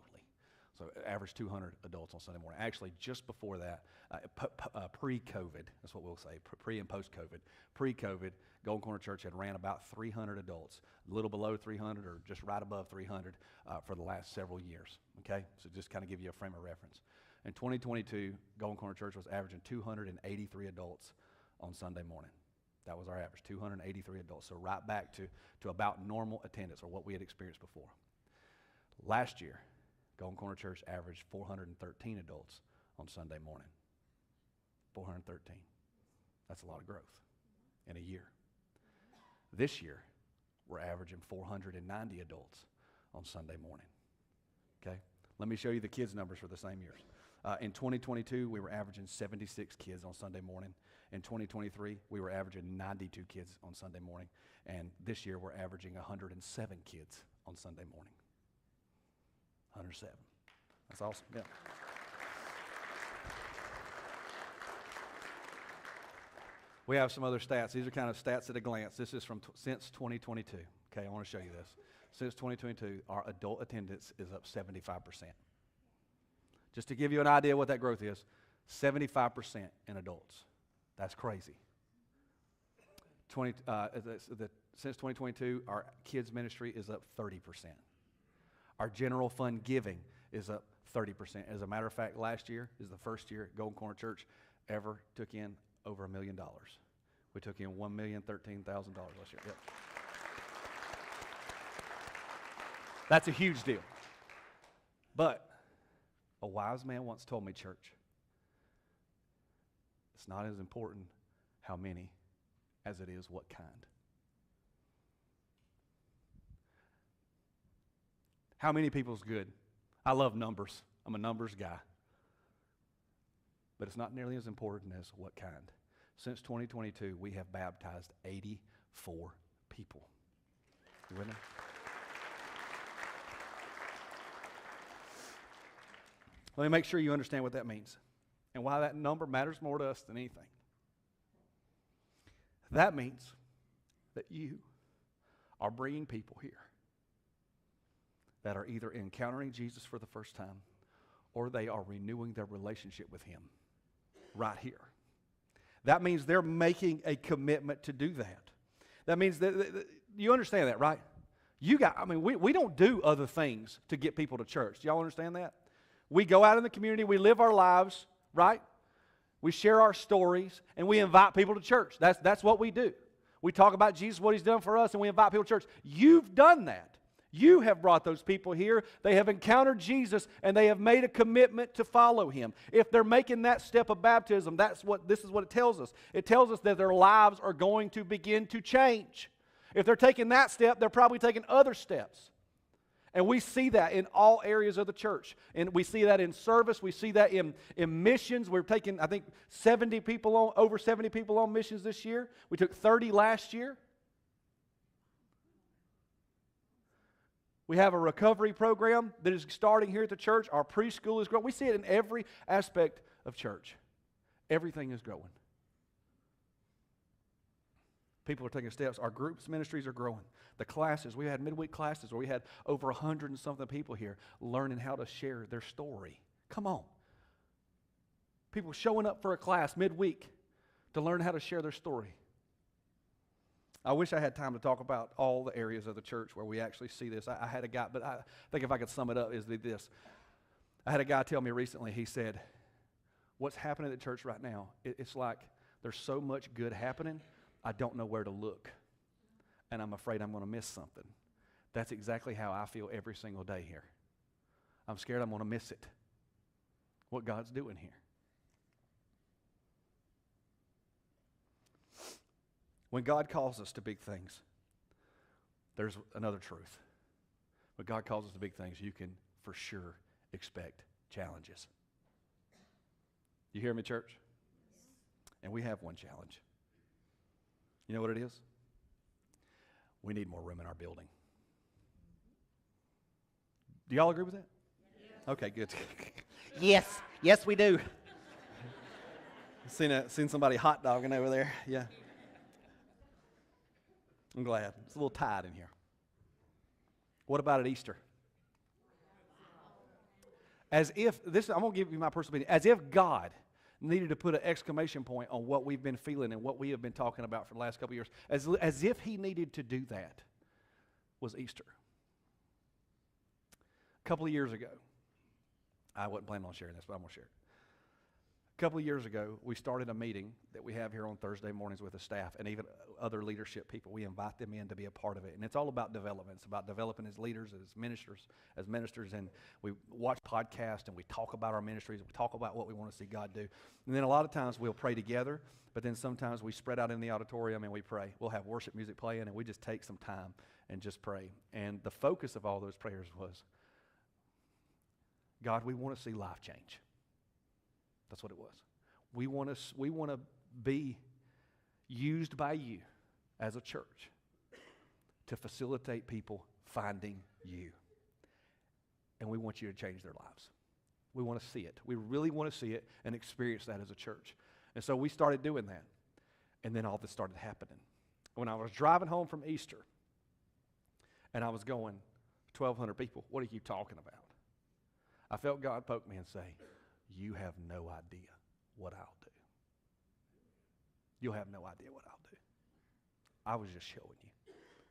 So average 200 adults on Sunday morning. Actually, just before that, pre-COVID, that's what we'll say, pre and post-COVID. Pre-COVID, Golden Corner Church had ran about 300 adults, a little below 300 or just right above 300 for the last several years. Okay, so just kind of give you a frame of reference. In 2022, Golden Corner Church was averaging 283 adults on Sunday morning. That was our average, 283 adults. So right back to about normal attendance or what we had experienced before. Last year, Golden Corner Church averaged 413 adults on Sunday morning. 413. That's a lot of growth in a year. This year, we're averaging 490 adults on Sunday morning. Okay? Let me show you the kids' numbers for the same years. In 2022, we were averaging 76 kids on Sunday morning. In 2023, we were averaging 92 kids on Sunday morning. And this year, we're averaging 107 kids on Sunday morning. 107. That's awesome. Yeah. We have some other stats. These are kind of stats at a glance. This is from since 2022. Okay, I want to show you this. Since 2022, our adult attendance is up 75%. Just to give you an idea what that growth is, 75% in adults. That's crazy. Since 2022, our kids ministry is up 30%. Our general fund giving is up 30%. As a matter of fact, last year is the first year Golden Corner Church ever took in over $1 million. We took in $1,013,000 last year. Yep. That's a huge deal. But a wise man once told me, church, it's not as important how many as it is what kind. How many people is good? I love numbers. I'm a numbers guy. But it's not nearly as important as what kind. Since 2022, we have baptized 84 people. You with me? Let me make sure you understand what that means and why that number matters more to us than anything. That means that you are bringing people here that are either encountering Jesus for the first time or they are renewing their relationship with Him right here. That means they're making a commitment to do that. That means that you understand that, right? We don't do other things to get people to church. Do y'all understand that? We go out in the community, we live our lives, right? We share our stories, and we invite people to church. That's what we do. We talk about Jesus, what He's done for us, and we invite people to church. You've done that. You have brought those people here. They have encountered Jesus, and they have made a commitment to follow Him. If they're making that step of baptism, this is what it tells us. It tells us that their lives are going to begin to change. If they're taking that step, they're probably taking other steps. And we see that in all areas of the church. And we see that in service. We see that in missions. We're taking, I think, over 70 people on missions this year. We took 30 last year. We have a recovery program that is starting here at the church. Our preschool is growing. We see it in every aspect of church. Everything is growing. People are taking steps. Our groups ministries are growing. The classes, we had midweek classes where we had over 100 and something people here learning how to share their story. Come on. People showing up for a class midweek to learn how to share their story. I wish I had time to talk about all the areas of the church where we actually see this. I had a guy, but I think if I could sum it up, is this. I had a guy tell me recently, he said, what's happening at the church right now, it's like there's so much good happening, I don't know where to look. And I'm afraid I'm going to miss something. That's exactly how I feel every single day here. I'm scared I'm going to miss it. What God's doing here. When God calls us to big things, there's another truth. When God calls us to big things, you can for sure expect challenges. You hear me, church? And we have one challenge. You know what it is? We need more room in our building. Do y'all agree with that? Yes. Okay, good. Yes, we do. Seen somebody hot dogging over there. Yeah. I'm glad. It's a little tight in here. What about at Easter? I'm going to give you my personal opinion. As if God needed to put an exclamation point on what we've been feeling and what we have been talking about for the last couple of years. As if He needed to do that was Easter. A couple of years ago, I wasn't planning on sharing this, but I'm going to share it. A couple of years ago, we started a meeting that we have here on Thursday mornings with the staff and even other leadership people. We invite them in to be a part of it. And it's all about development. It's about developing as leaders, as ministers. And we watch podcasts and we talk about our ministries. We talk about what we want to see God do. And then a lot of times we'll pray together, but then sometimes we spread out in the auditorium and we pray. We'll have worship music playing and we just take some time and just pray. And the focus of all those prayers was, God, we want to see life change. That's what it was. We want to be used by you as a church to facilitate people finding you. And we want you to change their lives. We want to see it. We really want to see it and experience that as a church. And so we started doing that. And then all this started happening. When I was driving home from Easter and I was going, 1,200 people, what are you talking about? I felt God poke me and say, you have no idea what I'll do. You'll have no idea what I'll do. I was just showing you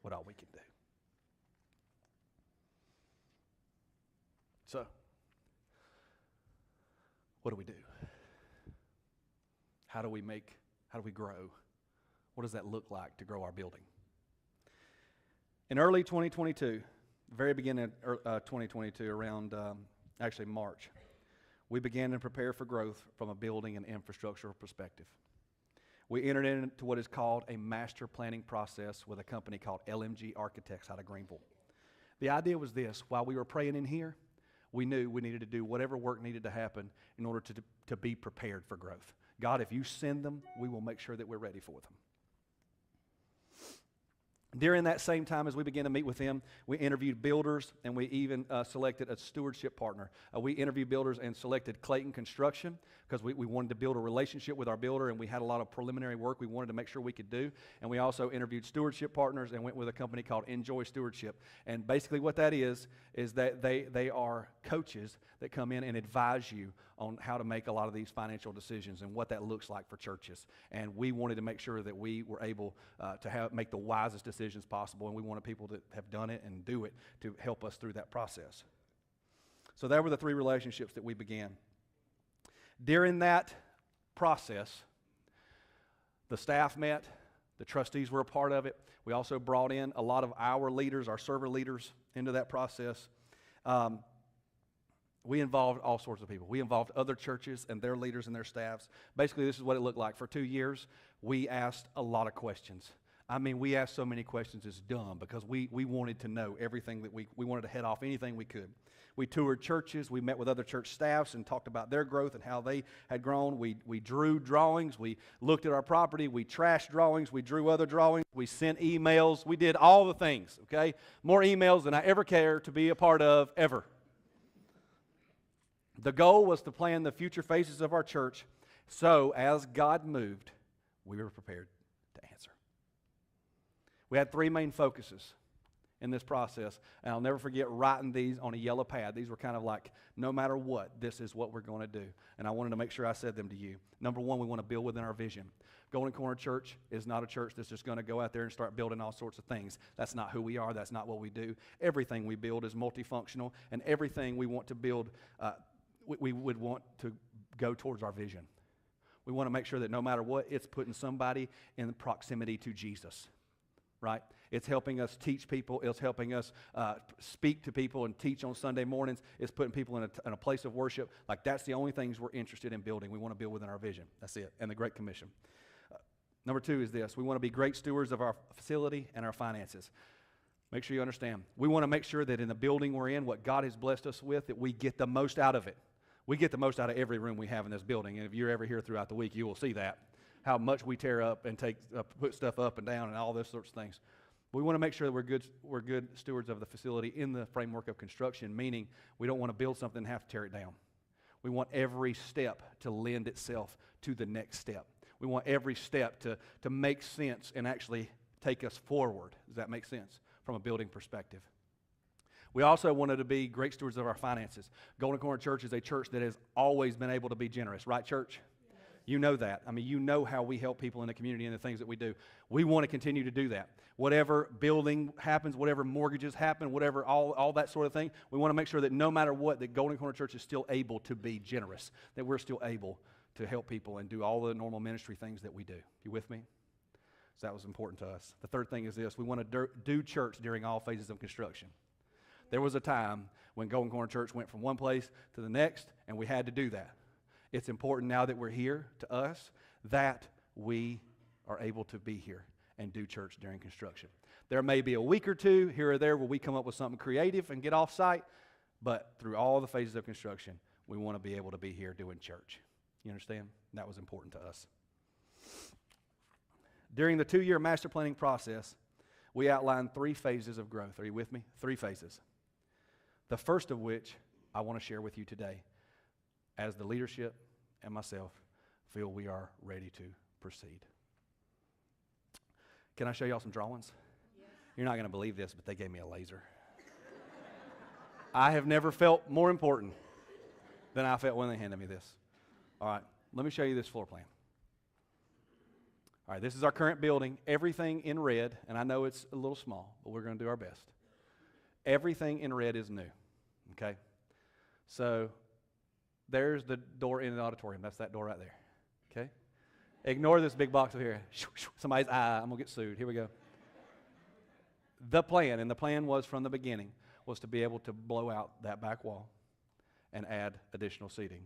what all we can do. So, what do we do? How do we grow? What does that look like to grow our building? In early 2022, very beginning of 2022, around actually March, we began to prepare for growth from a building and infrastructural perspective. We entered into what is called a master planning process with a company called LMG Architects out of Greenville. The idea was this: while we were praying in here, we knew we needed to do whatever work needed to happen in order to be prepared for growth. God, if you send them, we will make sure that we're ready for them. During that same time as we began to meet with them, we interviewed builders and we even selected a stewardship partner. We interviewed builders and selected Clayton Construction because we wanted to build a relationship with our builder, and we had a lot of preliminary work we wanted to make sure we could do. And we also interviewed stewardship partners and went with a company called Enjoy Stewardship. And basically what that is that they are coaches that come in and advise you on how to make a lot of these financial decisions and what that looks like for churches. And we wanted to make sure that we were able to make the wisest decisions possible, and we wanted people that have done it and do it to help us through that process. So that were the 3 relationships that we began. During that process, the staff met, the trustees were a part of it. We also brought in a lot of our leaders, our server leaders, into that process. We involved all sorts of people. We involved other churches and their leaders and their staffs. Basically, this is what it looked like. For 2 years, we asked a lot of questions. I mean, we asked so many questions, it's dumb, because we wanted to know everything that we wanted to head off anything we could. We toured churches, we met with other church staffs and talked about their growth and how they had grown. We drew drawings, we looked at our property, we trashed drawings, we drew other drawings, we sent emails, we did all the things, okay? More emails than I ever care to be a part of, ever. The goal was to plan the future phases of our church, so as God moved, we were prepared to answer. We had 3 main focuses in this process, and I'll never forget writing these on a yellow pad. These were kind of like, no matter what, this is what we're going to do. And I wanted to make sure I said them to you. Number 1, we want to build within our vision. Golden Corner Church is not a church that's just going to go out there and start building all sorts of things. That's not who we are. That's not what we do. Everything we build is multifunctional, and everything we want to build, we would want to go towards our vision. We want to make sure that no matter what, it's putting somebody in proximity to Jesus, right? It's helping us teach people. It's helping us speak to people and teach on Sunday mornings. It's putting people in a place of worship. Like, that's the only things we're interested in building. We want to build within our vision. That's it. And the Great Commission. Number 2 is this. We want to be great stewards of our facility and our finances. Make sure you understand. We want to make sure that in the building we're in, what God has blessed us with, that we get the most out of it. We get the most out of every room we have in this building. And if you're ever here throughout the week, you will see that. How much we tear up and put stuff up and down and all those sorts of things. We want to make sure that we're good stewards of the facility in the framework of construction, meaning we don't want to build something and have to tear it down. We want every step to lend itself to the next step. We want every step to make sense and actually take us forward. Does that make sense from a building perspective? We also wanted to be great stewards of our finances. Golden Corner Church is a church that has always been able to be generous. Right, church? You know that. I mean, you know how we help people in the community and the things that we do. We want to continue to do that. Whatever building happens, whatever mortgages happen, whatever all that sort of thing, we want to make sure that no matter what, that Golden Corner Church is still able to be generous, that we're still able to help people and do all the normal ministry things that we do. You with me? So that was important to us. The third thing is this. We want to do church during all phases of construction. There was a time when Golden Corner Church went from one place to the next, and we had to do that. It's important now that we're here to us that we are able to be here and do church during construction. There may be a week or two here or there where we come up with something creative and get off site, but through all the phases of construction, we want to be able to be here doing church. You understand? That was important to us. During the 2-year master planning process, we outlined 3 phases of growth. Are you with me? 3 phases. The first of which I want to share with you today, as the leadership and myself feel we are ready to proceed. Can I show y'all some drawings? Yes. You're not going to believe this, but they gave me a laser. I have never felt more important than I felt when they handed me this. All right, let me show you this floor plan. All right, this is our current building. Everything in red, and I know it's a little small, but we're going to do our best. Everything in red is new, okay? So there's the door in the auditorium. That's that door right there, okay? Ignore this big box over here. Somebody's eye. I'm going to get sued. Here we go. The plan, and the plan was from the beginning, was to be able to blow out that back wall and add additional seating.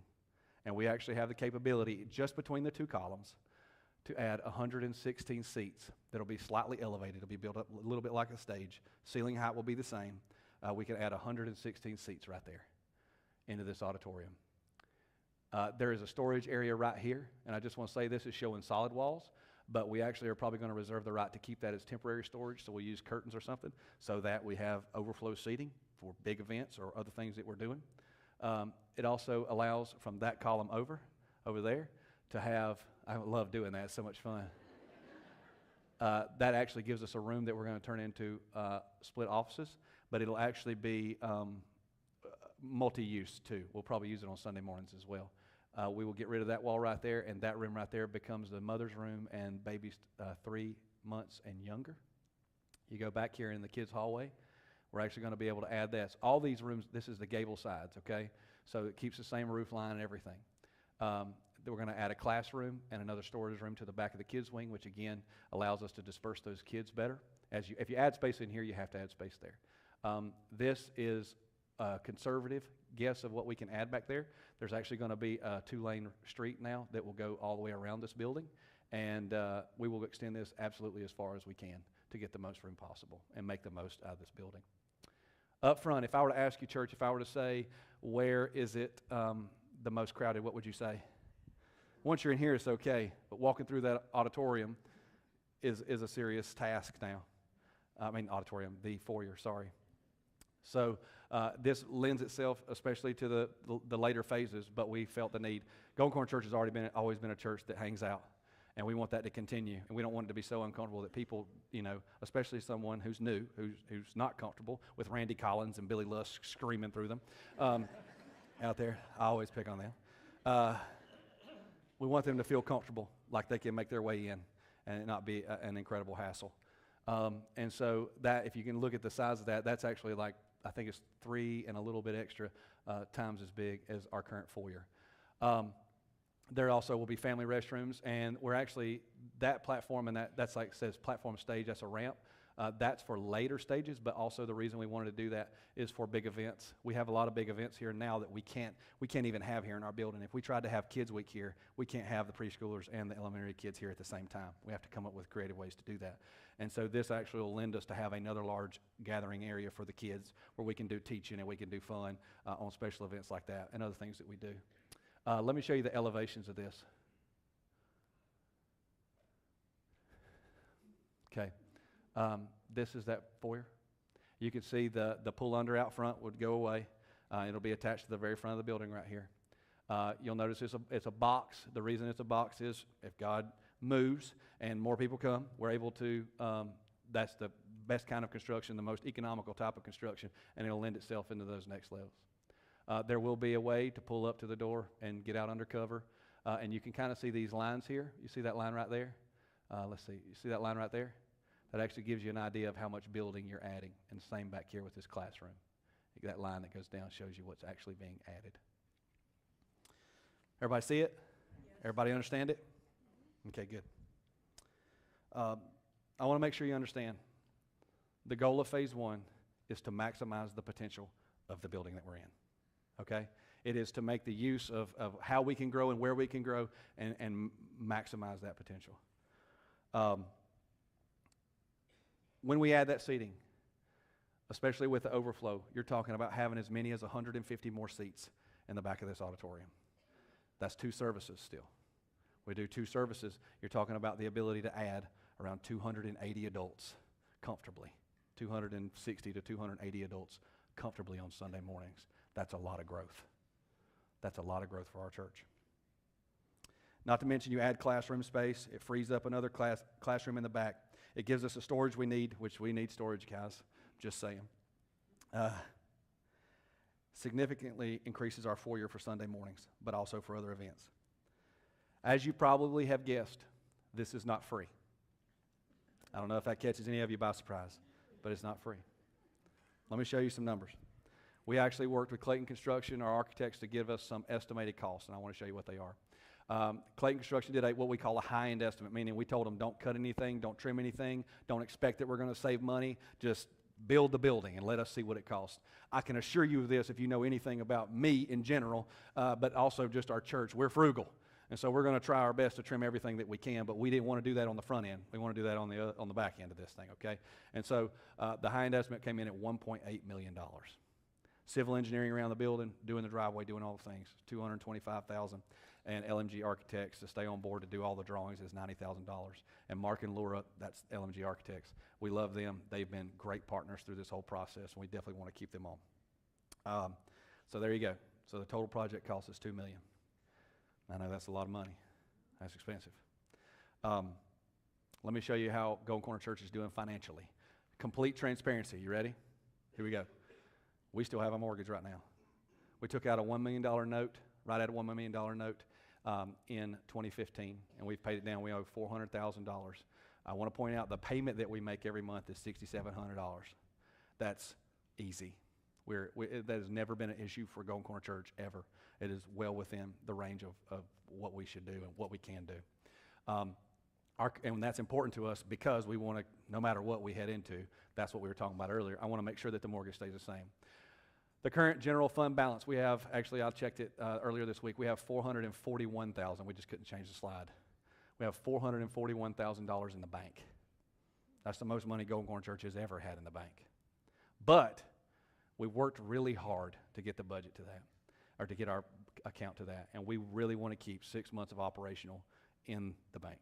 And we actually have the capability, just between the 2 columns, to add 116 seats that'll be slightly elevated. It'll be built up a little bit like a stage. Ceiling height will be the same. We can add 116 seats right there into this auditorium. There is a storage area right here, and I just want to say this is showing solid walls, but we actually are probably going to reserve the right to keep that as temporary storage, so we'll use curtains or something so that we have overflow seating for big events or other things that we're doing. It also allows from that column over there to have, I love doing that, it's so much fun. That actually gives us a room that we're going to turn into split offices, but it'll actually be multi-use too. We'll probably use it on Sunday mornings as well. We will get rid of that wall right there, and that room right there becomes the mother's room and babies 3 months and younger. You go back here in the kids' hallway. We're actually going to be able to add this. All these rooms, this is the gable sides, okay? So it keeps the same roof line and everything. We're going to add a classroom and another storage room to the back of the kids' wing, which again allows us to disperse those kids better. If you add space in here, you have to add space there. This is a conservative guess of what we can add back there. There's actually going to be a 2-lane street now that will go all the way around this building, and we will extend this absolutely as far as we can to get the most room possible and make the most out of this building. Up front, if I were to ask you, church, if I were to say, where is it the most crowded, what would you say? Once you're in here, it's okay, but walking through that auditorium is a serious task now. The foyer, sorry. So this lends itself especially to the later phases, but we felt the need. Golden Corner Church has always been a church that hangs out, and we want that to continue. And we don't want it to be so uncomfortable that people, especially someone who's new, who's not comfortable with Randy Collins and Billy Lusk screaming through them out there. I always pick on them. We want them to feel comfortable, like they can make their way in and it not be an incredible hassle. And so that, if you can look at the size of that, that's actually like, I think it's 3 and a little bit extra times as big as our current foyer. There also will be family restrooms, and we're actually, that platform, and that's like says platform stage, that's a ramp. That's for later stages, but also the reason we wanted to do that is for big events. We have a lot of big events here now that we can't even have here in our building. If we tried to have Kids Week here, we can't have the preschoolers and the elementary kids here at the same time. We have to come up with creative ways to do that. And so this actually will lend us to have another large gathering area for the kids where we can do teaching and we can do fun on special events like that and other things that we do. Let me show you the elevations of this. Okay. This is that foyer. You can see the pull under out front would go away. It'll be attached to the very front of the building right here. You'll notice it's a box. The reason it's a box is if God moves and more people come, we're able to, that's the best kind of construction, the most economical type of construction, and it'll lend itself into those next levels. There will be a way to pull up to the door and get out under cover. And you can kind of see these lines here. You see that line right there? Let's see. You see that line right there? That actually gives you an idea of how much building you're adding. And same back here with this classroom. That line that goes down shows you what's actually being added. Everybody see it? Yes. Everybody understand it? Okay, good. I want to make sure you understand. The goal of phase 1 is to maximize the potential of the building that we're in. Okay? It is to make the use of how we can grow and where we can grow and maximize that potential. When we add that seating, especially with the overflow, you're talking about having as many as 150 more seats in the back of this auditorium. That's 2 services still. We do 2 services. You're talking about the ability to add around 280 adults comfortably, 260 to 280 adults comfortably on Sunday mornings. That's a lot of growth. That's a lot of growth for our church. Not to mention you add classroom space. It frees up another classroom in the back. It gives us the storage we need, which we need storage, guys. Just saying. Significantly increases our foyer for Sunday mornings, but also for other events. As you probably have guessed, this is not free. I don't know if that catches any of you by surprise, but it's not free. Let me show you some numbers. We actually worked with Clayton Construction, our architects, to give us some estimated costs, and I want to show you what they are. Clayton Construction did what we call a high-end estimate, meaning we told them don't cut anything, don't trim anything, don't expect that we're going to save money, just build the building and let us see what it costs. I can assure you of this if you know anything about me in general, but also just our church. We're frugal, and so we're going to try our best to trim everything that we can, but we didn't want to do that on the front end. We want to do that on the back end of this thing, okay? And so the high-end estimate came in at $1.8 million. Civil engineering around the building, doing the driveway, doing all the things, $225,000. And LMG Architects to stay on board to do all the drawings is $90,000. And Mark and Laura, that's LMG Architects. We love them. They've been great partners through this whole process, and we definitely want to keep them on. So there you go. So the total project cost is $2 million. I know that's a lot of money. That's expensive. Let me show you how Golden Corner Church is doing financially. Complete transparency. You ready? Here we go. We still have a mortgage right now. We took out a $1 million note right at a $1 million note in 2015, and we've paid it down. We owe $400,000. I want to point out the payment that we make every month is $6,700. That's easy. That has never been an issue for Golden Corner Church ever. It is well within the range of what we should do and what we can do. And that's important to us because we want to, no matter what we head into, that's what we were talking about earlier. I want to make sure that the mortgage stays the same. The current general fund balance, we have, actually I checked it earlier this week, we have $441,000. We just couldn't change the slide. We have $441,000 in the bank. That's the most money Golden Corner Church has ever had in the bank. But we worked really hard to get the budget to that, or to get our account to that, and we really want to keep 6 months of operational in the bank,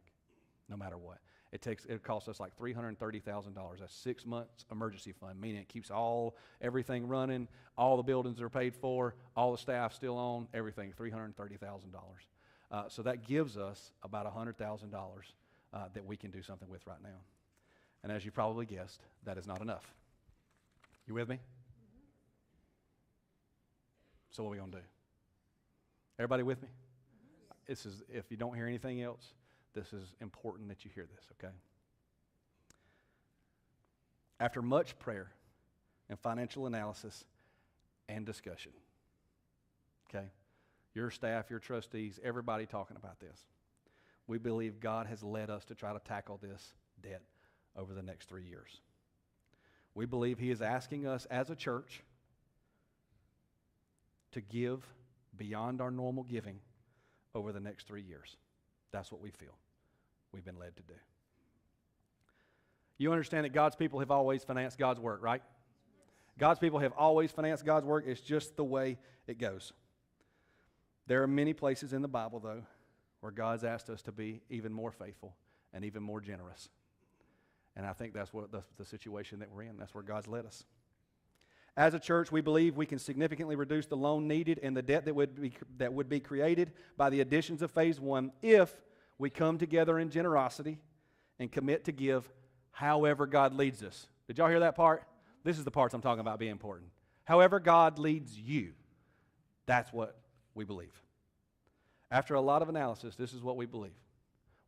no matter what. It costs us like $330,000. That's 6 months emergency fund, meaning it keeps everything running, all the buildings are paid for, all the staff still on, everything, $330,000. So that gives us about $100,000 that we can do something with right now. And as you probably guessed, that is not enough. You with me? So what are we going to do? Everybody with me? This is, if you don't hear anything else, this is important that you hear this, okay? After much prayer and financial analysis and discussion, okay? Your staff, your trustees, everybody talking about this. We believe God has led us to try to tackle this debt over the next 3 years. We believe He is asking us as a church to give beyond our normal giving over the next 3 years. That's what we feel we've been led to do. You understand that God's people have always financed God's work, right? God's people have always financed God's work. It's just the way it goes. There are many places in the Bible, though, where God's asked us to be even more faithful and even more generous. And I think that's what the situation that we're in. That's where God's led us. As a church, we believe we can significantly reduce the loan needed and the debt that would be created by the additions of Phase 1 if we come together in generosity and commit to give however God leads us. Did y'all hear that part? This is the parts I'm talking about being important. However God leads you, that's what we believe. After a lot of analysis, this is what we believe.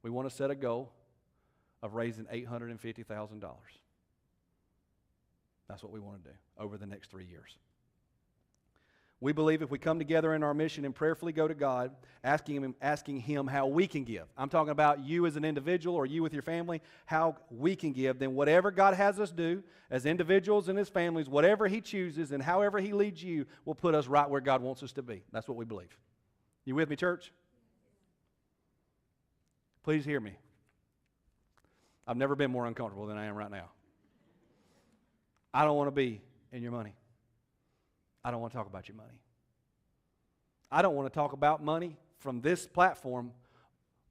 We want to set a goal of raising $850,000. That's what we want to do over the next 3 years. We believe if we come together in our mission and prayerfully go to God, asking Him how we can give. I'm talking about you as an individual or you with your family, how we can give. Then whatever God has us do as individuals and as families, whatever He chooses and however He leads you will put us right where God wants us to be. That's what we believe. You with me, church? Please hear me. I've never been more uncomfortable than I am right now. I don't want to be in your money. I don't want to talk about your money. I don't want to talk about money from this platform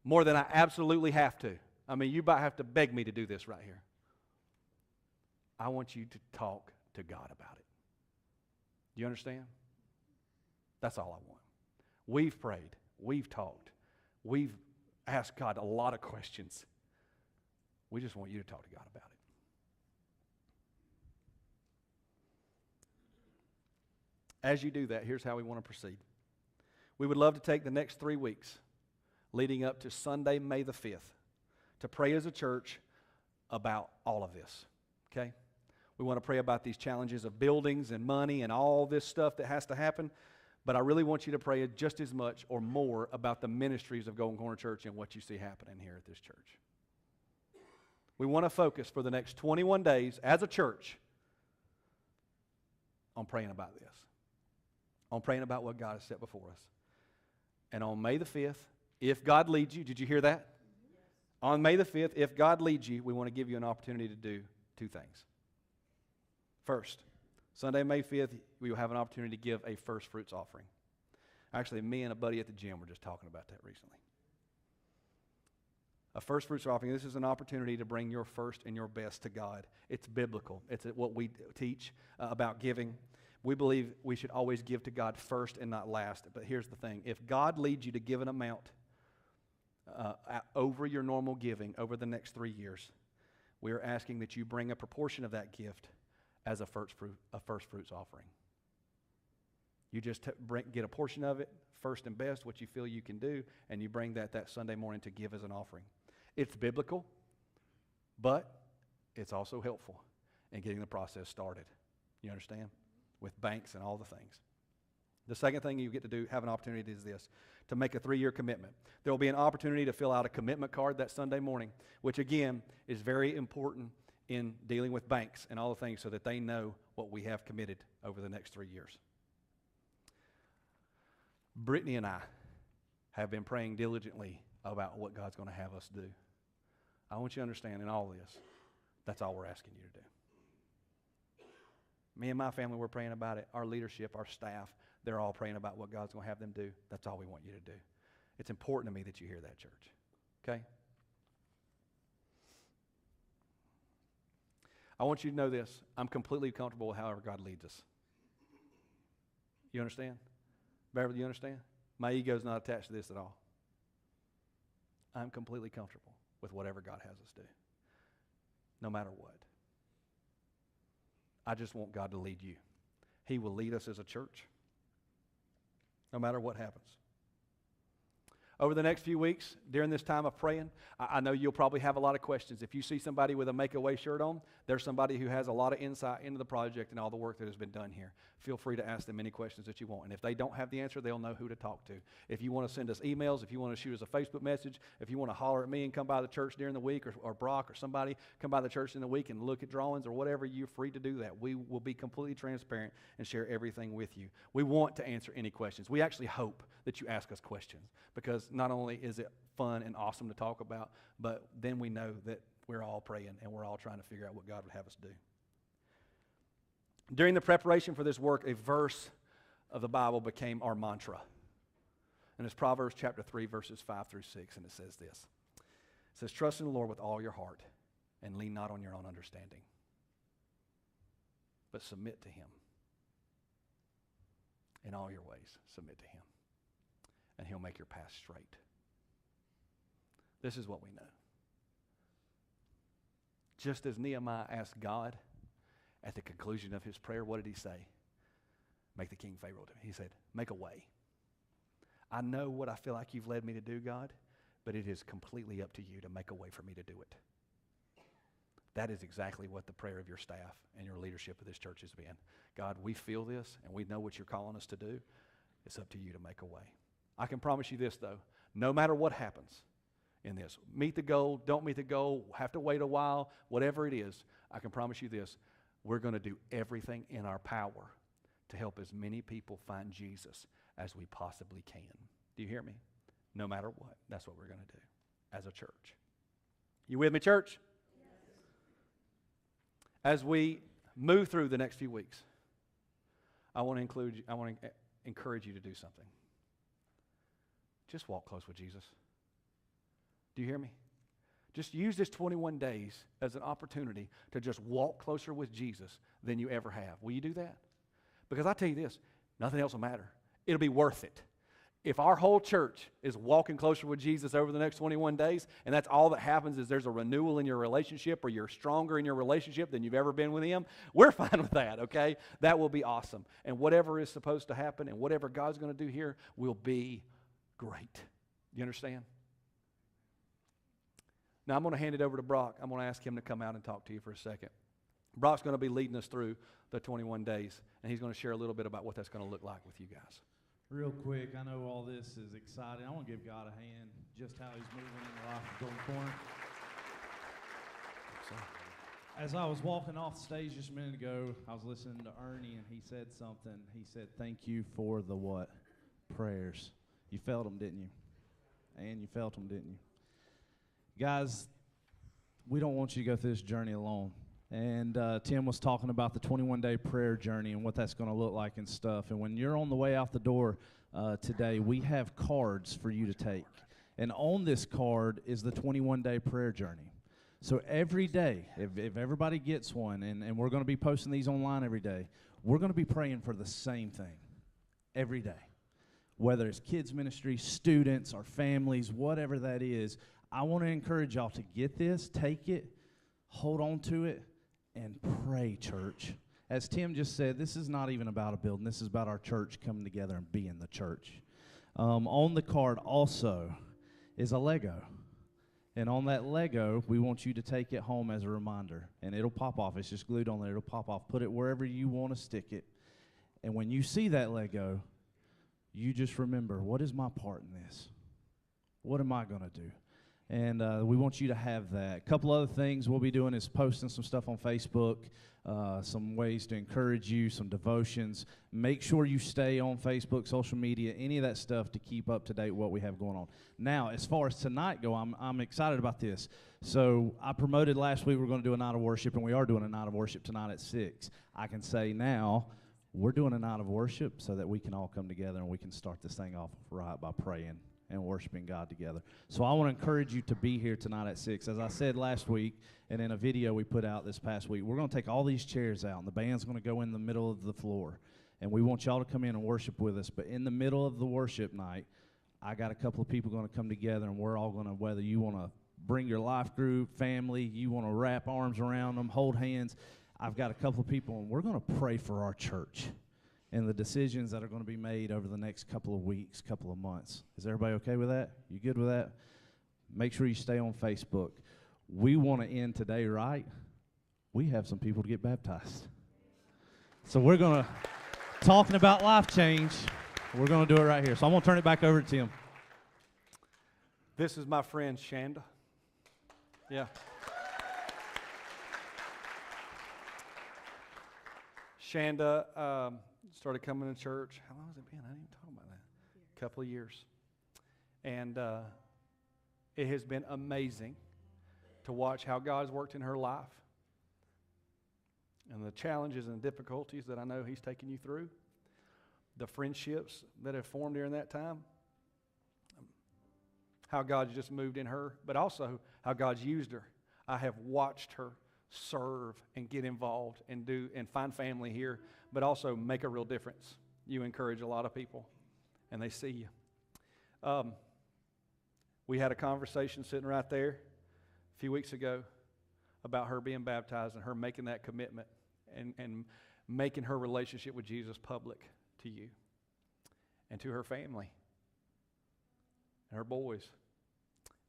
more than I absolutely have to. I mean, you might have to beg me to do this right here. I want you to talk to God about it. Do you understand? That's all I want. We've prayed. We've talked. We've asked God a lot of questions. We just want you to talk to God about it. As you do that, here's how we want to proceed. We would love to take the next 3 weeks leading up to Sunday, May the 5th, to pray as a church about all of this, okay? We want to pray about these challenges of buildings and money and all this stuff that has to happen, but I really want you to pray just as much or more about the ministries of Golden Corner Church and what you see happening here at this church. We want to focus for the next 21 days as a church on praying about this. On praying about what God has set before us. And on May the 5th, if God leads you, did you hear that? Yes. On May the 5th, if God leads you, we want to give you an opportunity to do 2 things. First, Sunday, May 5th, we will have an opportunity to give a first fruits offering. Actually, me and a buddy at the gym were just talking about that recently. A first fruits offering, this is an opportunity to bring your first and your best to God. It's biblical. It's what we teach about giving. We believe we should always give to God first and not last. But here's the thing. If God leads you to give an amount over your normal giving over the next 3 years, we are asking that you bring a proportion of that gift as a first fruits offering. You just get a portion of it, first and best, what you feel you can do, and you bring that Sunday morning to give as an offering. It's biblical, but it's also helpful in getting the process started. You understand? With banks and all the things. The second thing you get to do, have an opportunity, is this, to make a 3-year commitment. There will be an opportunity to fill out a commitment card that Sunday morning, which again is very important in dealing with banks and all the things so that they know what we have committed over the next 3 years. Brittany and I have been praying diligently about what God's going to have us do. I want you to understand in all this, that's all we're asking you to do. Me and my family, we're praying about it. Our leadership, our staff, they're all praying about what God's going to have them do. That's all we want you to do. It's important to me that you hear that, church. Okay? I want you to know this. I'm completely comfortable with however God leads us. You understand? Beverly, you understand? My ego's not attached to this at all. I'm completely comfortable with whatever God has us do, no matter what. I just want God to lead you. He will lead us as a church, no matter what happens. Over the next few weeks, during this time of praying, I know you'll probably have a lot of questions. If you see somebody with a Make-A-Way shirt on, there's somebody who has a lot of insight into the project and all the work that has been done here. Feel free to ask them any questions that you want. And if they don't have the answer, they'll know who to talk to. If you want to send us emails, if you want to shoot us a Facebook message, if you want to holler at me and come by the church during the week, or Brock or somebody come by the church in the week and look at drawings or whatever, you're free to do that. We will be completely transparent and share everything with you. We want to answer any questions. We actually hope that you ask us questions, because not only is it fun and awesome to talk about, but then we know that we're all praying and we're all trying to figure out what God would have us do. During the preparation for this work, a verse of the Bible became our mantra. And it's Proverbs chapter 3, verses 5 through 6, and it says this. It says, "Trust in the Lord with all your heart and lean not on your own understanding, but submit to Him. In all your ways, submit to Him, and He'll make your path straight." This is what we know. Just as Nehemiah asked God at the conclusion of his prayer, what did he say? Make the king favorable to me. He said, make a way. I know what I feel like you've led me to do, God, but it is completely up to you to make a way for me to do it. That is exactly what the prayer of your staff and your leadership of this church has been. God, we feel this and we know what you're calling us to do. It's up to you to make a way. I can promise you this, though. No matter what happens in this, meet the goal, don't meet the goal, have to wait a while, whatever it is, I can promise you this. We're going to do everything in our power to help as many people find Jesus as we possibly can. Do you hear me? No matter what, that's what we're going to do as a church. You with me, church? Yes. As we move through the next few weeks, I want to encourage you to do something. Just walk close with Jesus. Do you hear me? Just use this 21 days as an opportunity to just walk closer with Jesus than you ever have. Will you do that? Because I tell you this, nothing else will matter. It'll be worth it. If our whole church is walking closer with Jesus over the next 21 days, and that's all that happens is there's a renewal in your relationship, or you're stronger in your relationship than you've ever been with Him, we're fine with that, okay? That will be awesome. And whatever is supposed to happen and whatever God's going to do here will be great. You understand? Now, I'm going to hand it over to Brock. I'm going to ask him to come out and talk to you for a second. Brock's going to be leading us through the 21 days, and he's going to share a little bit about what that's going to look like with you guys. Real quick, I know all this is exciting. I want to give God a hand, just how He's moving in the life of Golden Corner. As I was walking off the stage just a minute ago, I was listening to Ernie, and he said something. He said, thank you for the what? Prayers. You felt them, didn't you? And you felt them, didn't you? Guys, we don't want you to go through this journey alone. And Tim was talking about the 21-day prayer journey and what that's going to look like and stuff. And when you're on the way out the door today, we have cards for you to take. And on this card is the 21-day prayer journey. So every day, if everybody gets one, and we're going to be posting these online every day, we're going to be praying for the same thing every day. Whether it's kids ministry, students, or families, whatever that is, I want to encourage y'all to get this, take it, hold on to it, and pray, church. as Tim just said, this is not even about a building. This is about our church coming together and being the church. On the card also is a Lego. And on that Lego, we want you to take it home as a reminder. And it'll pop off. It's just glued on there. It'll pop off. Put it wherever you want to stick it. And when you see that Lego, you just remember, what is my part in this? What am I going to do? And we want you to have that. A couple other things we'll be doing is posting some stuff on Facebook, some ways to encourage you, some devotions. Make sure you stay on Facebook, social media, any of that stuff to keep up to date with what we have going on. Now, as far as tonight go, I'm excited about this. So I promoted last week we're going to do a night of worship, and we are doing a night of worship tonight at 6. I can say now we're doing a night of worship so that we can all come together and we can start this thing off right by praying and worshiping God together. So I want to encourage you to be here tonight at 6. As I said last week, and in a video we put out this past week, we're going to take all these chairs out, and the band's going to go in the middle of the floor. And we want y'all to come in and worship with us. But in the middle of the worship night, I got a couple of people going to come together, and we're all going to, whether you want to bring your life group, family, you want to wrap arms around them, hold hands, I've got a couple of people, and we're going to pray for our church and the decisions that are going to be made over the next couple of weeks, couple of months. Is everybody okay with that? You good with that? Make sure you stay on Facebook. We want to end today right. We have some people to get baptized. So we're going to, talking about life change, we're going to do it right here. So I'm going to turn it back over to Tim. This is my friend Shanda. Yeah. Shanda started coming to church. How long has it been? I didn't even talk about that. A couple of years. And it has been amazing to watch how God's worked in her life and the challenges and difficulties that I know He's taken you through, the friendships that have formed during that time, how God's just moved in her, but also how God's used her. I have watched her serve and get involved and do and find family here, but also make a real difference. You encourage a lot of people, and they see you. We had a conversation sitting right there a few weeks ago about her being baptized and her making that commitment and making her relationship with Jesus public to you and to her family and her boys.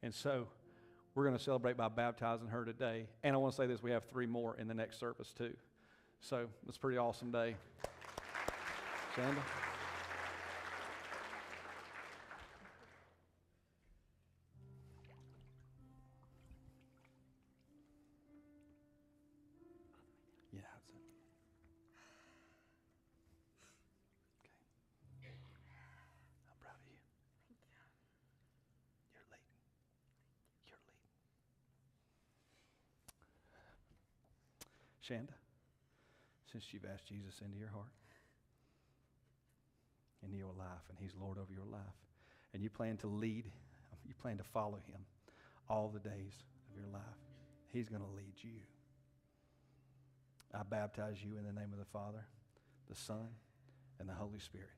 And so we're going to celebrate by baptizing her today. And I want to say this, we have 3 more in the next service too. So it's a pretty awesome day. Shanda? Yeah, that's it. Okay. I'm proud of you. You're leading. You're leading. Shanda, since you've asked Jesus into your heart, into your life, and He's Lord over your life, and you plan to lead, you plan to follow Him all the days of your life, He's going to lead you. I baptize you in the name of the Father, the Son, and the Holy Spirit.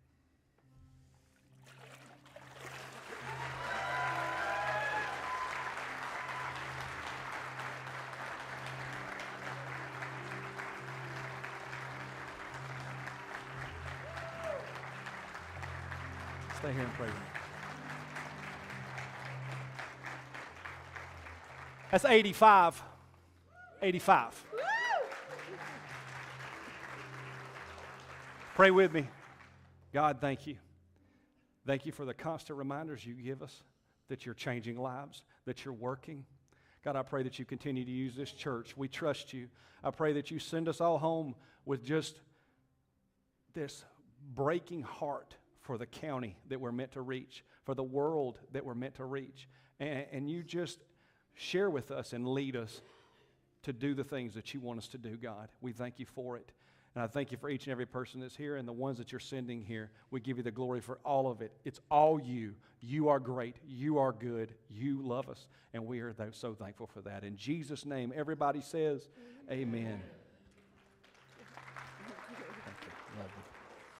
Stay here and pray with me. That's 85. 85. Pray with me. God, thank you. Thank you for the constant reminders you give us that you're changing lives, that you're working. God, I pray that you continue to use this church. We trust you. I pray that you send us all home with just this breaking heart for the county that we're meant to reach, for the world that we're meant to reach. And you just share with us and lead us to do the things that you want us to do, God. We thank you for it. And I thank you for each and every person that's here and the ones that you're sending here. We give you the glory for all of it. It's all you. You are great. You are good. You love us. And we are so thankful for that. In Jesus' name, everybody says, amen.